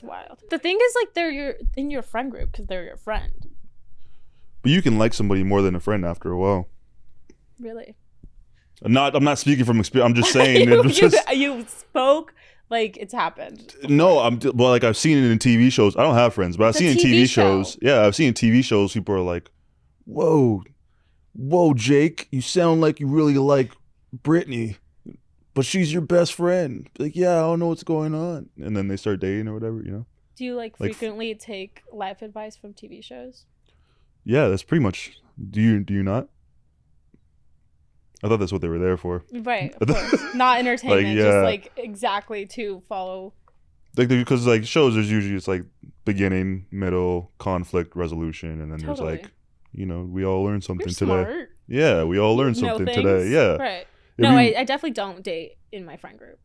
wild. The thing is, like, they're in your friend group because they're your friend. But you can like somebody more than a friend after a while. Really? I'm not speaking from experience. I'm just saying. You spoke like it's happened. No, like, I've seen it in TV shows. I don't have friends, but I've seen in TV shows. Yeah, I've seen in TV shows. People are like, "Whoa, Jake, you sound like you really like Brittany, but she's your best friend." Like, yeah, I don't know what's going on, and then they start dating or whatever. You know. Do you like frequently take life advice from TV shows? Yeah, that's pretty much. Do you not? I thought that's what they were there for. Right, of course. Not entertainment, just like exactly to follow. Like, because like shows, there's usually it's like beginning, middle, conflict resolution, and then there's like, you know, we all learned something today. Smart. Yeah, we all learned something today. Yeah. Right. No, I definitely don't date in my friend group.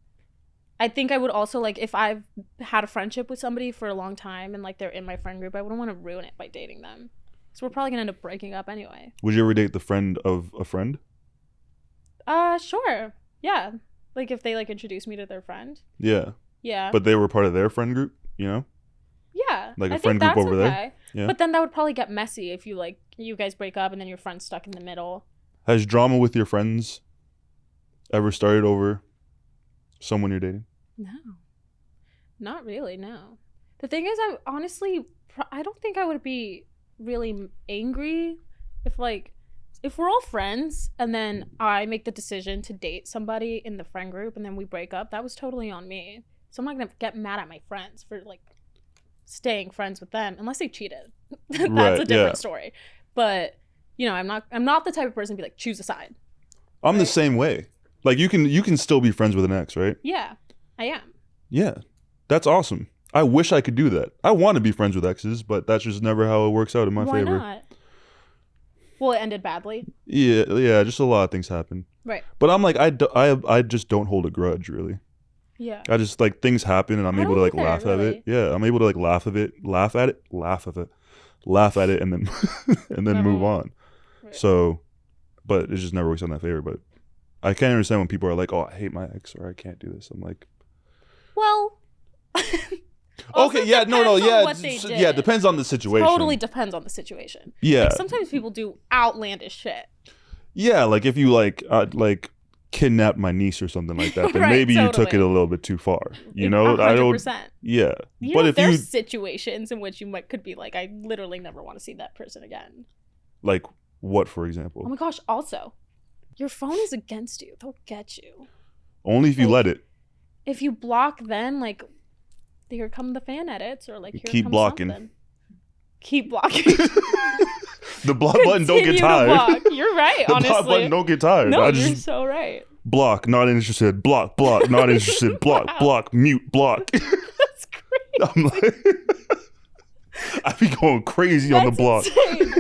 I think I would also, like, if I've had a friendship with somebody for a long time and like they're in my friend group, I wouldn't want to ruin it by dating them. So we're probably gonna end up breaking up anyway. Would you ever date the friend of a friend? Sure. Yeah. Like, if they like introduce me to their friend. Yeah. Yeah. But they were part of their friend group, you know? Yeah. Like a friend group over there. Yeah. But then that would probably get messy if you like you guys break up and then your friend's stuck in the middle. Has drama with your friends ever started over someone you're dating? No, not really. No. The thing is, I don't think I would be really angry if we're all friends and then I make the decision to date somebody in the friend group and then we break up. That was totally on me. So I'm not gonna get mad at my friends for like staying friends with them unless they cheated. That's a different story. But you know, I'm not the type of person to be like choose a side. I'm the same way. Like you can still be friends with an ex, right? Yeah, I am. Yeah, that's awesome. I wish I could do that. I want to be friends with exes, but that's just never how it works out in my favor. Why not? Well, it ended badly. Yeah, just a lot of things happen. Right. But I'm like, I just don't hold a grudge, really. Yeah. I just like things happen and I'm able to like laugh at really. it. Yeah, I'm able to like laugh at it, and then and then move on. Right. So, but it just never works out in that favor. But I can't understand when people are like, "Oh, I hate my ex," or "I can't do this." I'm like, well. okay, yeah, no, yeah, yeah, it depends on the situation. Totally depends on the situation. Yeah. Like, sometimes people do outlandish shit. Yeah, like if you like kidnap my niece or something like that, then Right, maybe totally. you took it a little bit too far. You know, 100%. Yeah, You but know, if there's situations in which could be like, I literally never want to see that person again. like what, for example? Oh my gosh! Also, your phone is against you. They'll get you. Only if you let it. If you block, then like, here come the fan edits, or like here Keep comes blocking. Something. Keep blocking. The block button don't get Continue to tired. block. You're right. The honestly, block button don't get tired. No, I you're just so right. block, not interested. Block, not interested. Block, Wow. block, mute, block. That's crazy. I'm like, I be going crazy on the block. Insane.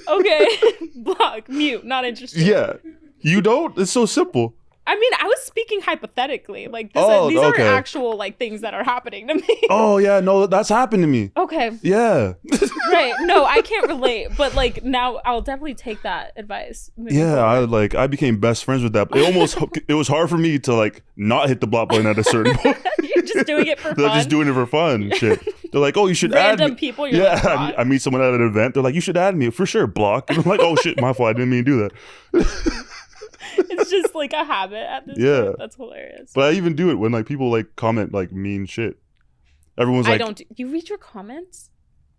Okay, block, mute, not interested. Yeah, you don't. It's so simple. I mean, I was speaking hypothetically. Like these okay. aren't actual like things that are happening to me. Oh yeah, no, that's happened to me. Okay. Yeah. Right. No, I can't relate. But like now, I'll definitely take that advice. Yeah, I became best friends with that. It was hard for me to like not hit the block button at a certain point. You're just doing it for They're fun. just doing it for fun and shit. They're like, oh, you should add me. Random people. You're Yeah, like, block. I meet someone at an event. They're like, you should add me for sure. Block. And I'm like, oh shit, my fault. I didn't mean to do that. It's just like a habit at this Yeah. point. That's hilarious. But I even do it when like people like comment like mean shit. Everyone's like, You read your comments?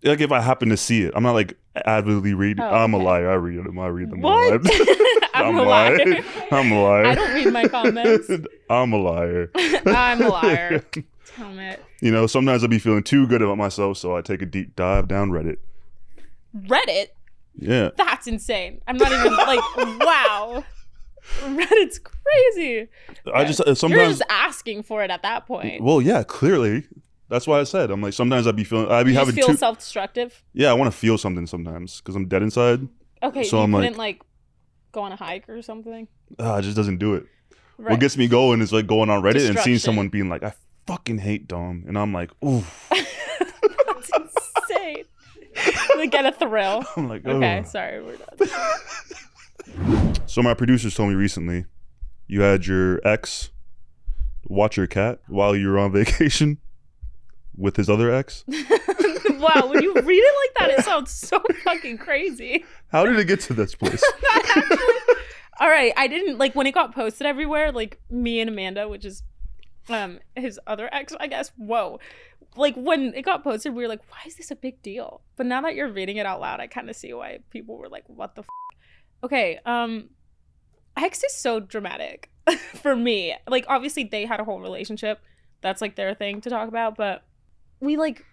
like if I happen to see it, I'm not like avidly reading. Oh, I'm a okay. liar. I read them. I read them. What? I'm a liar. I'm a liar. I don't read my comments. I'm a liar. I'm a liar. Damn it. You know, sometimes I'll be feeling too good about myself, so I take a deep dive down Reddit. Reddit? Yeah. That's insane. I'm not even like, wow. Reddit's crazy. I just You're sometimes. just asking for it at that point. Well, yeah, clearly. That's why I said I'm like sometimes I'd be You having just feel self-destructive. Yeah, I want to feel something sometimes because I'm dead inside. Okay, So you I'm couldn't like go on a hike or something. It just doesn't do it. Right. What gets me going is like going on Reddit and seeing Destruction. someone being like, I fucking hate Dom, and I'm like, ooh. That's insane. Like get a thrill. I'm like, Okay, ugh. sorry, we're done. So my producers told me recently, you had your ex watch your cat while you were on vacation with his other ex. Wow, when you read it like that, it sounds so fucking crazy. How did it get to this place? All right, I didn't like when it got posted everywhere. Like me and Amanda, which is his other ex, I guess. Whoa, like when it got posted, we were like, why is this a big deal? But now that you're reading it out loud, I kind of see why people were like, what the. Okay, ex is so dramatic for me. Like obviously they had a whole relationship. That's like their thing to talk about, but we like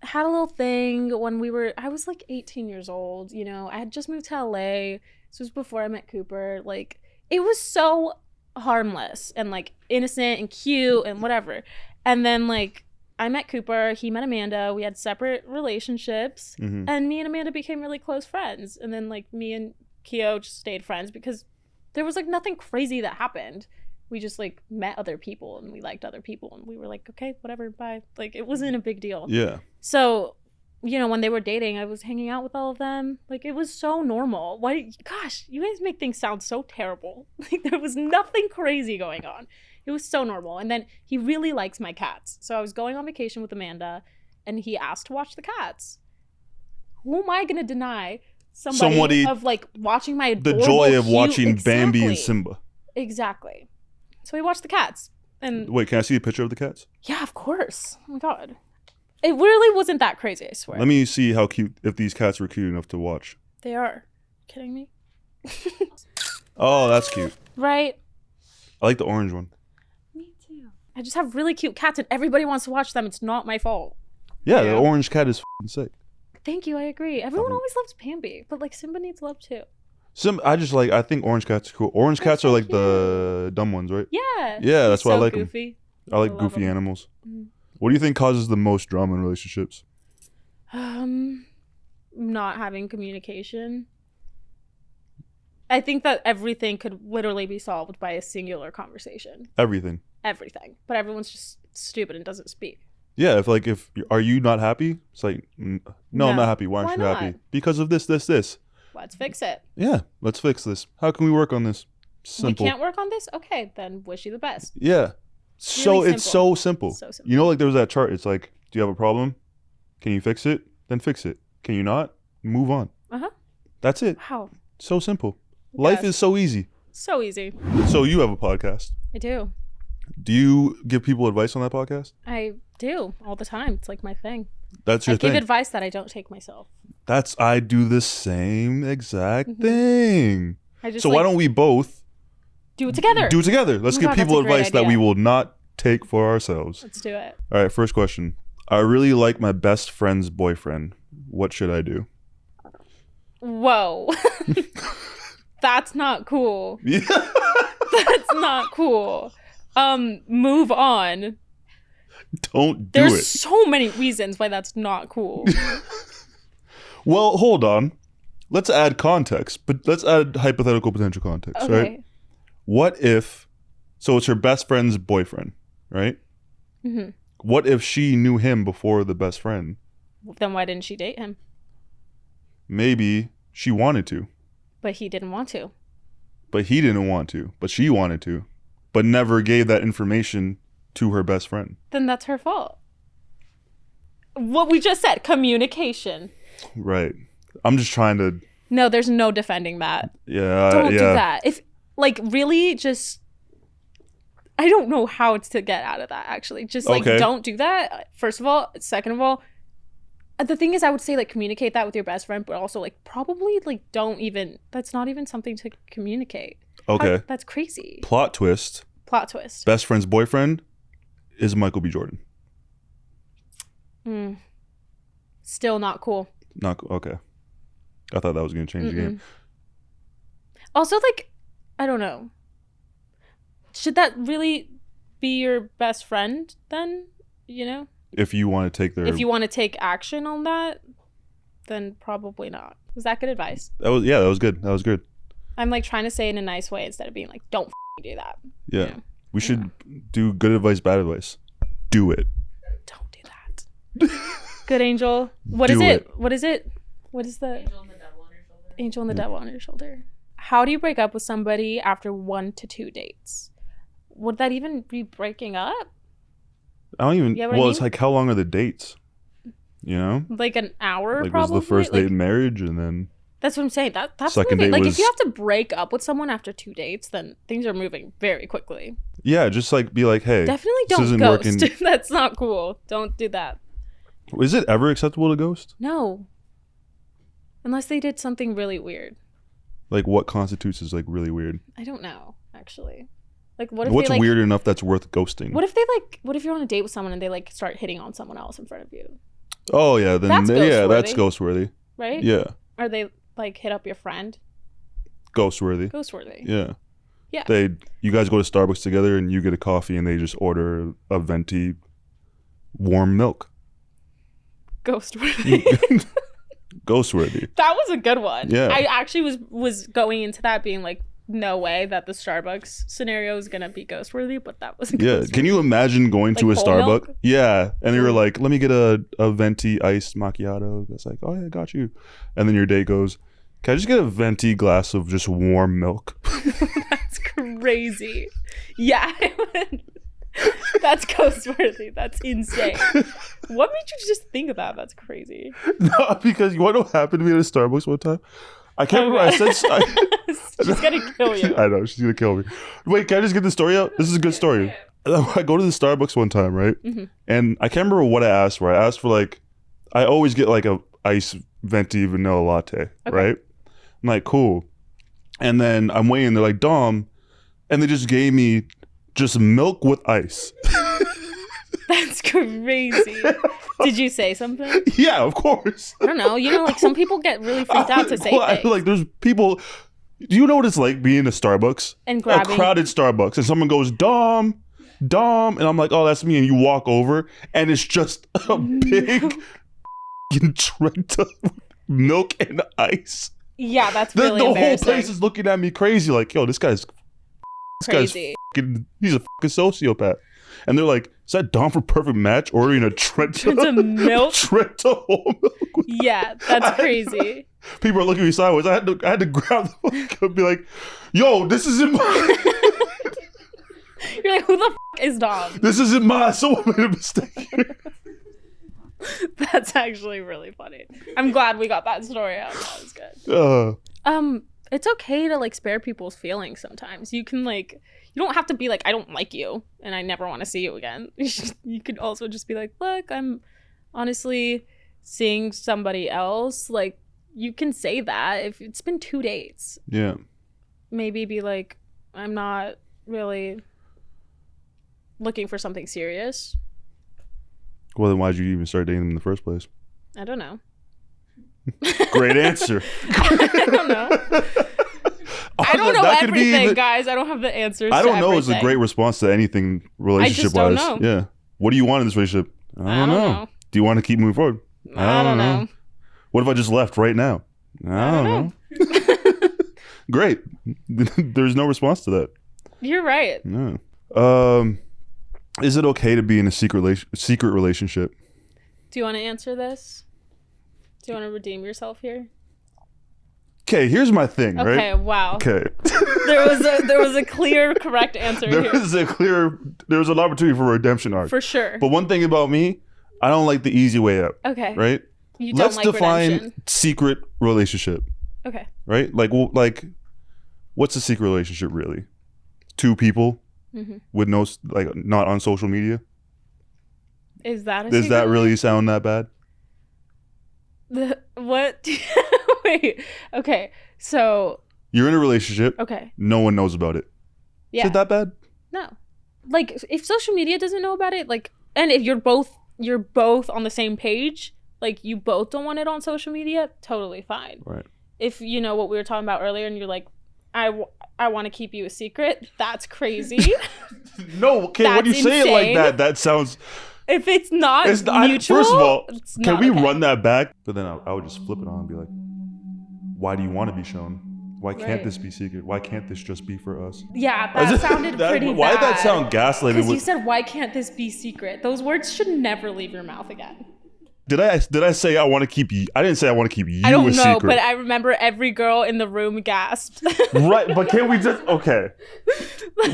had a little thing when I was like 18 years old, you know. I had just moved to LA. This was before I met Cooper. Like it was so harmless and like innocent and cute and whatever. And then like I met Cooper, he met Amanda, we had separate relationships, and me and Amanda became really close friends. And then like me and Keo just stayed friends because there was like nothing crazy that happened. We just like met other people and we liked other people and we were like, okay, whatever, bye. Like it wasn't a big deal. Yeah. So, you know, when they were dating, I was hanging out with all of them. Like it was so normal. Gosh, you guys make things sound so terrible. Like there was nothing crazy going on. It was so normal. And then he really likes my cats. So I was going on vacation with Amanda and he asked to watch the cats. who am I gonna deny somebody of like watching my the adorable, joy of cute, watching Bambi and Simba? Exactly. So we watched the cats. And wait, can I see a picture of the cats? Yeah, of course. Oh my god. It really wasn't that crazy, I swear. Let me see how cute, if these cats were cute enough to watch. They are. Kidding me? Oh, that's cute. Right? I like the orange one. Me too. I just have really cute cats and everybody wants to watch them. It's not my fault. Yeah, the orange cat is sick. Thank you, I agree. Everyone always loves Bambi, but like Simba needs love too. I think orange cats are cool. Orange cats are like the dumb ones, right? Yeah. Yeah, that's why I like goofy. them. I like goofy animals. Mm-hmm. What do you think causes the most drama in relationships? Not having communication. I think that everything could literally be solved by a singular conversation. Everything. But everyone's just stupid and doesn't speak. Yeah, if are you not happy? It's like, no, I'm not happy. Why aren't you happy? Because of this. Let's fix it. Yeah, let's fix this. How can we work on this? Simple. We can't work on this? Okay, then wish you the best. Yeah. It's so simple. So simple. You know, like there was that chart. It's like, do you have a problem? Can you fix it? Then fix it. Can you not? Move on. Uh-huh. That's it. Wow. So simple. Life is so easy. So easy. So you have a podcast. I do. Do you give people advice on that podcast? I do all the time. It's like my thing. That's your thing. I give advice that I don't take myself. I do the same exact thing. So why don't we both do it together? Let's give people advice that we will not take for ourselves. Let's do it. All right, first question. I really like my best friend's boyfriend. What should I do? Whoa. That's not cool. Yeah. That's not cool. Move on. Don't do it. There's so many reasons why that's not cool. Well, hold on. Let's add context, but let's add hypothetical potential context, right? What if, so it's her best friend's boyfriend, right? Mm-hmm. What if she knew him before the best friend? Then why didn't she date him? Maybe she wanted to. But he didn't want to. But he didn't want to. But she wanted to. But never gave that information to her best friend. Then that's her fault. What we just said, communication. Right. I'm just trying to... No, there's no defending that. Yeah. Don't do that. If, like, really just... I don't know how to get out of that, actually. Just, like, don't do that, first of all. Second of all, the thing is, I would say, like, communicate that with your best friend, but also, like, probably, like, don't even... That's not even something to communicate. Okay. That's crazy. Plot twist. Best friend's boyfriend is Michael B. Jordan. Still not cool. Not cool. Okay. I thought that was going to change the game. Also, like, I don't know. Should that really be your best friend then? You know? If you want to take action on that, then probably not. Was that good advice? That was good. I'm like trying to say it in a nice way instead of being like, don't do that. Yeah. You know? We should do good advice, bad advice. Do it. Don't do that. Good angel. What is it? What is the angel and the devil on your shoulder? Angel and the devil on your shoulder. How do you break up with somebody after 1 to 2 dates? Would that even be breaking up? I don't even. Well, it's like, how long are the dates? You know, like an hour. Like, probably. was the first date in marriage, and then that's what I'm saying. That's second date. Like, if you have to break up with someone after 2 dates, then things are moving very quickly. Yeah, just like be like, hey, definitely don't ghost. That's not cool. Don't do that. Is it ever acceptable to ghost? No. Unless they did something really weird. Like, what constitutes as like really weird? I don't know, actually. Like, what if what's they, like, weird enough that's worth ghosting? What if you're on a date with someone and they like start hitting on someone else in front of you? Oh yeah, then that's ghostworthy. Right? Yeah. Or they like hit up your friend? Ghostworthy. Yeah. Yeah. You guys go to Starbucks together and you get a coffee and they just order a venti warm milk. Ghostworthy. Ghostworthy. That was a good one. Yeah. I actually was going into that being like, no way that the Starbucks scenario is gonna be ghostworthy, but that was yeah. Can you imagine going to a Starbucks? Milk? Yeah, and you're like, let me get a venti iced macchiato. That's like, oh yeah, got you. And then your date goes, can I just get a venti glass of just warm milk? That's crazy. Yeah. That's ghost-worthy. That's insane. What made you just think of that? That's crazy. No, because you want to know what happened to me at a Starbucks one time? I can't remember. I said She's gonna kill you. I know she's gonna kill me. Wait, can I just get the story out? This is a good story. I go to the Starbucks one time, right? Mm-hmm. And I can't remember what I asked for. I asked for like, I always get like a ice venti vanilla latte, right? I'm like, cool. And then I'm waiting. They're like, Dom, and they just gave me just milk with ice. That's crazy. Did you say something? Yeah, of course. I don't know. You know, like some people get really freaked out to say things. I feel like there's people. Do you know what it's like being in a Starbucks? And grabbing. A crowded Starbucks, and someone goes, Dom, and I'm like, oh, that's me. And you walk over, and it's just a big Trenta milk and ice. Yeah, that's really the embarrassing. whole place is looking at me crazy, like, yo, this guy's crazy. He's a fucking sociopath. And they're like, is that Dom for Perfect Match ordering a Trenta milk? Trenta whole milk? Yeah, that's crazy. People are looking at me sideways. I had to grab the fuck and be like, yo, this isn't mine. You're like, who the fuck is Dom? This isn't mine. Someone made a mistake here. That's actually really funny. I'm glad we got that story out. That was good. It's okay to like spare people's feelings sometimes. You can like, you don't have to be like, I don't like you and I never want to see you again. You could also just be like, look, I'm honestly seeing somebody else. Like, you can say that if it's been 2 dates. Yeah. Maybe be like, I'm not really looking for something serious. Well, then why'd you even start dating them in the first place? I don't know. Great answer. I don't know. I don't know everything, guys. I don't have the answers. I don't know. Everything. It's a great response to anything relationship-wise. I just don't know. Yeah. What do you want in this relationship? I don't know. Do you want to keep moving forward? I don't know. What if I just left right now? I don't know. Great. There's no response to that. You're right. Yeah. Is it okay to be in a secret relationship? Do you want to answer this? Do you want to redeem yourself here? Okay, here's my thing, right? Okay, wow. Okay. there was a clear, correct answer here. There was an opportunity for a redemption arc. For sure. But one thing about me, I don't like the easy way out. Okay. Right? You don't Let's like define redemption. secret relationship. Okay. Right? Like, what's a secret relationship really? 2 people with no, like, not on social media? Is that a Does secret that really sound that bad? What? Wait. Okay. So. You're in a relationship. Okay. No one knows about it. Yeah. Is it that bad? No. Like, if social media doesn't know about it, like, and if you're both on the same page, like, you both don't want it on social media, totally fine. Right. If you know what we were talking about earlier and you're like, I want to keep you a secret, that's crazy. No, okay, when you say it like that, that sounds... If it's not mutual, first of all, can we okay. run that back? But then I would just flip it on and be like, why do you want to be shown? Why can't this be secret? Why can't this just be for us? Yeah, that sounded pretty bad. Why did that sound gaslighting? Because you said, why can't this be secret? Those words should never leave your mouth again. Did I say I want to keep you? I didn't say I want to keep you a secret. I don't know, but I remember every girl in the room gasped. Right, but can we just... Okay.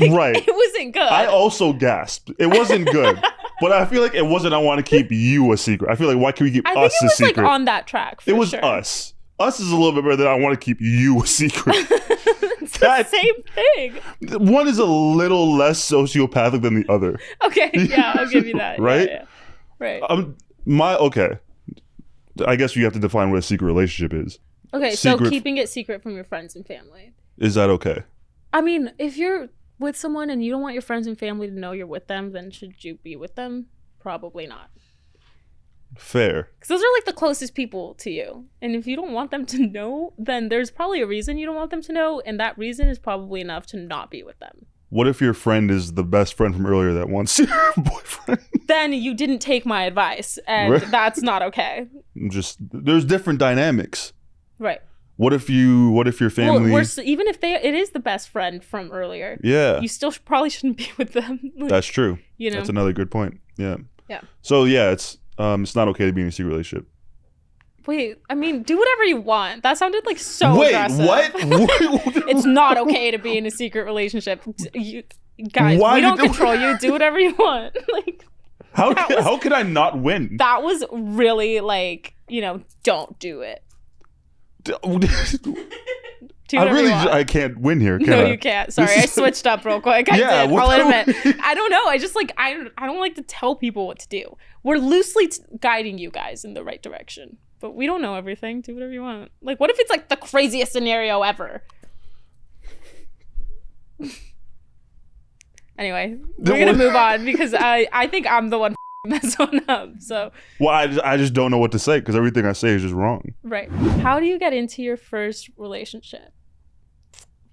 Right. It wasn't good. I also gasped. It wasn't good. But I feel like it wasn't I want to keep you a secret. I feel like, why can't we keep us a secret? I think it was like on that track, It was sure. us. Us is a little bit better than I want to keep you a secret. It's the same thing. One is a little less sociopathic than the other. Okay, yeah, I'll give you that. Right? Yeah. Right. Okay. I guess you have to define what a secret relationship is. Okay, so keeping it secret from your friends and family. Is that okay? I mean, if you're with someone and you don't want your friends and family to know you're with them, then should you be with them? Probably not. Fair. Because those are like the closest people to you. And if you don't want them to know, then there's probably a reason you don't want them to know. And that reason is probably enough to not be with them. What if your friend is the best friend from earlier that wants your boyfriend? Then you didn't take my advice. And that's not okay. There's different dynamics. Right. What if your family... Well, even if it is the best friend from earlier. Yeah. You still probably shouldn't be with them. Like, that's true. You know? That's another good point. Yeah. Yeah. So yeah, it's not okay to be in a secret relationship. Wait, I mean, do whatever you want. That sounded like so aggressive. What? It's not okay to be in a secret relationship. Guys, Why we don't did- control you. Do whatever you want. Like, How could I not win? that was really like, don't do it. Do whatever you want. I can't win here. Can No, I? you can't. Sorry, I switched up real quick. I did. I'll admit. I don't know. I just like I don't like to tell people what to do. We're loosely guiding you guys in the right direction, but we don't know everything. Do whatever you want. Like, what if it's like the craziest scenario ever? Anyway, we're gonna move on because I think I'm the one this one up. So. Well, I just don't know what to say because everything I say is just wrong. Right. How do you get into your first relationship?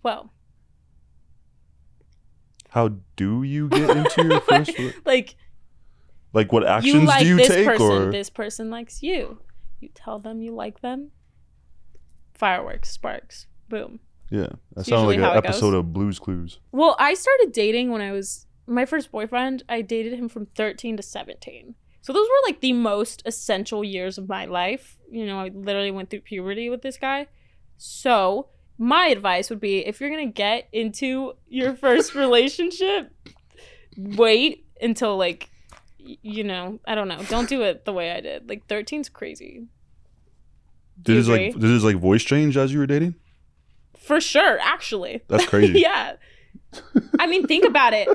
Well. How do you get into your first? Like what actions you like do you this take? person, Or this person likes you. You tell them you like them. Fireworks, sparks, boom. yeah, that It's sounds like usually an how it episode goes. of Blue's Clues. Well, I started dating when I was my first boyfriend. I dated him from 13 to 17. So those were like the most essential years of my life. I literally went through puberty with this guy. So my advice would be, if you're going to get into your first relationship, wait until like, I don't know. Don't do it the way I did. Like 13's crazy. Did you his like voice change as you were dating? For sure, actually. That's crazy. Yeah. I mean, think about it.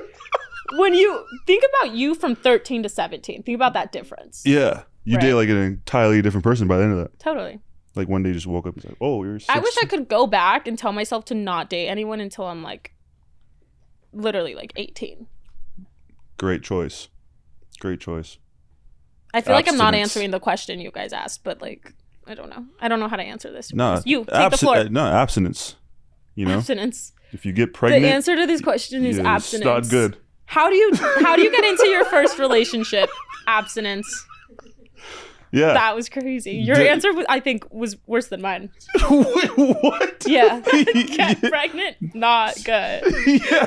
When you think about you from 13 to 17, think about that difference. Yeah, you Right. date like an entirely different person by the end of that. Totally. Like one day you just woke up and like, oh, you're 16. I wish I could go back and tell myself to not date anyone until I'm like literally like 18. Great choice. Great choice. I feel like I'm not Abstinence. answering the question you guys asked, but like, I don't know. I don't know how to answer this. No, You take the floor. No, abstinence. Abstinence. If you get pregnant, The answer to this question is yeah, abstinence. it's not good. How do you get into your first relationship? Abstinence. Yeah. That was crazy. Your Did- answer, I think, was worse than mine. Wait, what? Yeah. Get pregnant? Not good. Yeah,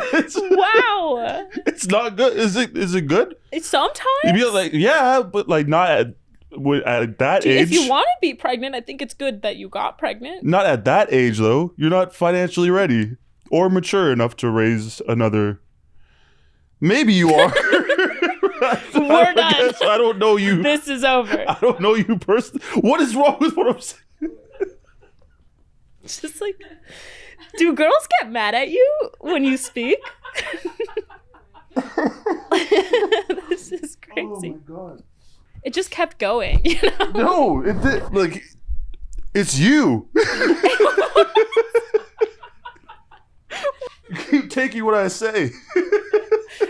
Wow. it's not good. Is it good? Sometimes. You'd be like, yeah, but like not at that age. If you want to be pregnant, I think it's good that you got pregnant. Not at that age though. You're not financially ready or mature enough to raise another. Maybe you are. We're done. I don't know you. This is over. I don't know you personally. What is wrong with what I'm saying? It's just like, do girls get mad at you when you speak? This is crazy. Oh my god. It just kept going, No, it did, like it's you. You keep taking what I say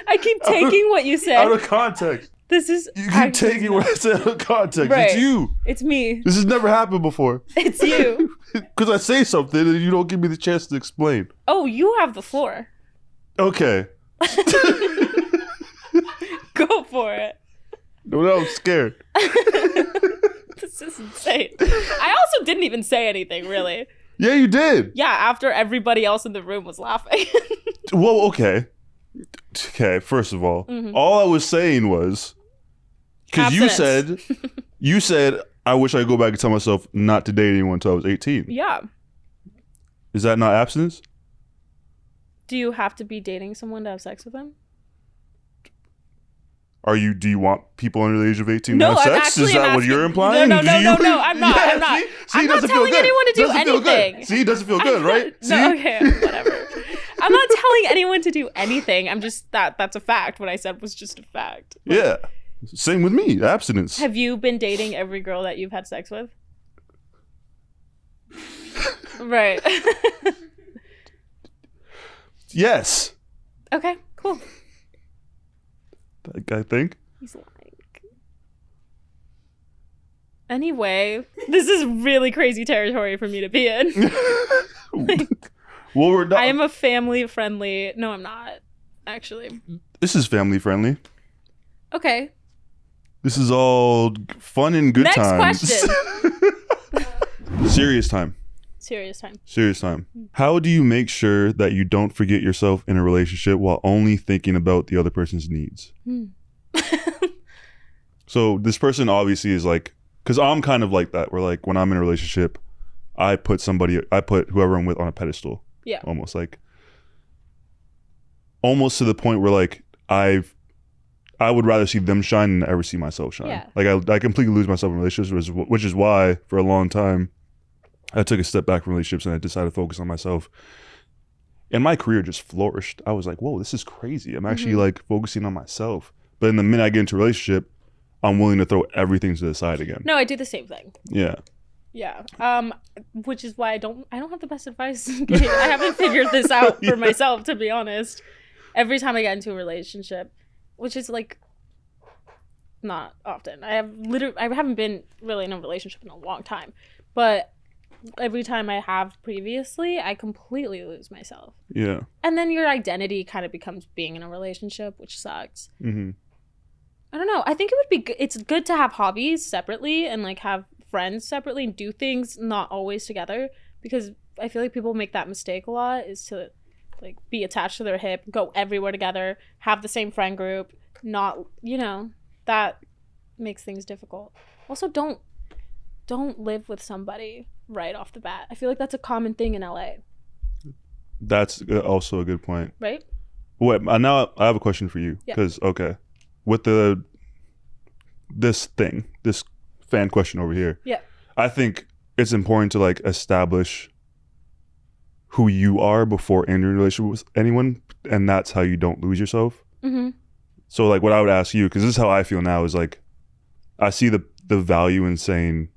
I keep taking what you out said. of context. This is You keep actually taking what I say out of context. Right. It's you. It's me. This has never happened before. It's you. Because I say something and you don't give me the chance to explain. Oh, you have the floor. Okay. Go for it. No, I'm scared. This is insane. I also didn't even say anything, really. Yeah, you did. Yeah, after everybody else in the room was laughing. Well, okay. Okay, first of all, all I was saying was, because Abstinence. you said, I wish I could go back and tell myself not to date anyone until I was 18. Yeah. Is that not abstinence? Do you have to be dating someone to have sex with them? Do you want people under the age of 18 No, to have I'm sex? actually Is that what asking- you're implying? No, Do you- I'm not. I'm not. See, I'm it not doesn't feel telling good. anyone to do Doesn't feel good. anything. See, it doesn't feel good, right? See? No, okay, whatever. I'm not telling anyone to do anything. I'm just that's a fact. What I said was just a fact. Yeah. Same with me. Abstinence. Have you been dating every girl that you've had sex with? Right. Yes. Okay, cool. I think. He's lying. Anyway, this is really crazy territory for me to be in. Well, we're not. I am a family friendly. No, I'm not. Actually. This is family friendly. Okay. This is all fun and good Next times. question. Serious time. Serious time. Serious time. How do you make sure that you don't forget yourself in a relationship while only thinking about the other person's needs? So this person obviously is like, because I'm kind of like that, where like when I'm in a relationship, I put whoever I'm with on a pedestal. Yeah. Almost almost to the point where like I would rather see them shine than ever see myself shine. Yeah. Like I completely lose myself in relationships, which is why for a long time I took a step back from relationships and I decided to focus on myself. And my career just flourished. I was like, whoa, this is crazy. I'm actually like focusing on myself. But in the minute I get into a relationship, I'm willing to throw everything to the side again. No, I do the same thing. Yeah. Yeah. Which is why I don't have the best advice. I haven't figured this out for myself, to be honest. Every time I get into a relationship, which is like not often. I haven't been really in a relationship in a long time. But every time I have previously, I completely lose myself. Yeah. And then your identity kind of becomes being in a relationship, which sucks. Mm-hmm. I don't know. I think it would be it's good to have hobbies separately and like have friends separately and do things not always together, because I feel like people make that mistake a lot, is to like be attached to their hip, go everywhere together, have the same friend group, not, that makes things difficult. Also, don't live with somebody right off the bat. I feel like that's a common thing in LA. That's also a good point. Right? Wait, now I have a question for you. Because, okay, with this fan question over here. Yeah. I think it's important to like establish who you are before entering a relationship with anyone, and that's how you don't lose yourself. Mm-hmm. So like what I would ask you, because this is how I feel now, is like I see the value in saying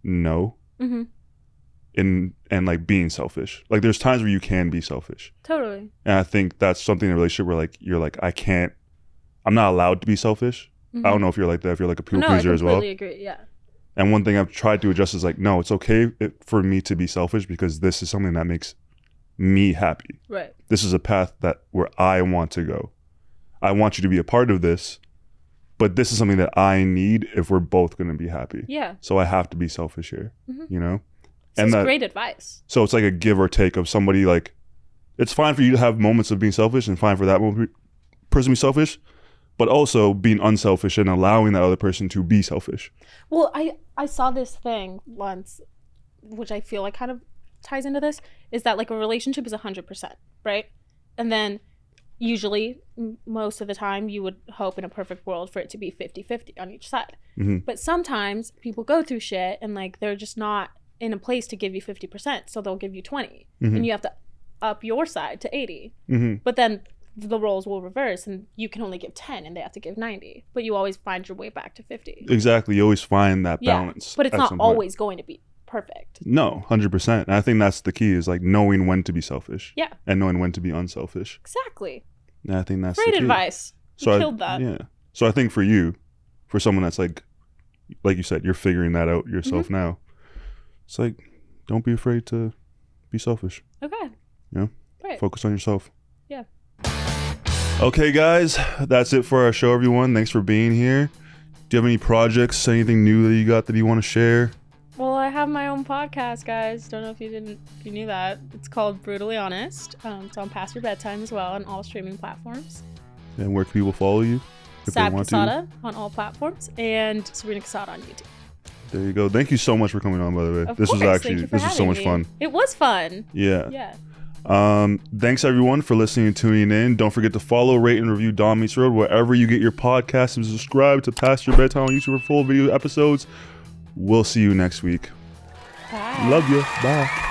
no. Mm-hmm. And like being selfish. Like there's times where you can be selfish. Totally. And I think that's something in a relationship where like you're like, I'm not allowed to be selfish. Mm-hmm. I don't know if you're like that, if you're like a people pleaser as well. No, I completely agree, yeah. And one thing I've tried to adjust is like, no, it's okay for me to be selfish because this is something that makes me happy. Right. This is a path where I want to go. I want you to be a part of this, but this is something that I need if we're both going to be happy. Yeah. So I have to be selfish here, That's great advice. So it's like a give or take of somebody like, it's fine for you to have moments of being selfish and fine for that person to be selfish, but also being unselfish and allowing that other person to be selfish. Well, I saw this thing once, which I feel like kind of ties into this, is that like a relationship is 100%, right? And then usually, most of the time, you would hope in a perfect world for it to be 50-50 on each side. Mm-hmm. But sometimes people go through shit and like they're just not in a place to give you 50%, so they'll give you 20, and you have to up your side to 80. But then the roles will reverse and you can only give 10 and they have to give 90, but you always find your way back to 50. Exactly. You always find that balance. But it's not always going to be perfect. No, 100%. And I think that's the key, is like knowing when to be selfish. Yeah. And knowing when to be unselfish. Exactly. And I think that's great the key. Advice. You killed that. Yeah. So I think for you, for someone that's like you said, you're figuring that out yourself now. It's like, don't be afraid to be selfish. Okay. Right. Focus on yourself. Yeah. Okay, guys, that's it for our show, everyone. Thanks for being here. Do you have any projects, anything new that you got that you want to share? Well, I have my own podcast, guys. Don't know if you knew that. It's called Brutally Honest. It's on Past Your Bedtime as well on all streaming platforms. And where can people follow you? Sab Quesada on all platforms, and Sabrina Quesada on YouTube. There you go. Thank you so much for coming on, by the way. This was so much fun. It was fun. Yeah. Yeah. Thanks everyone for listening and tuning in. Don't forget to follow, rate, and review Dom Meets Road wherever you get your podcasts, and subscribe to Past Your Bedtime on YouTube for full video episodes. We'll see you next week. Bye. Love you. Bye.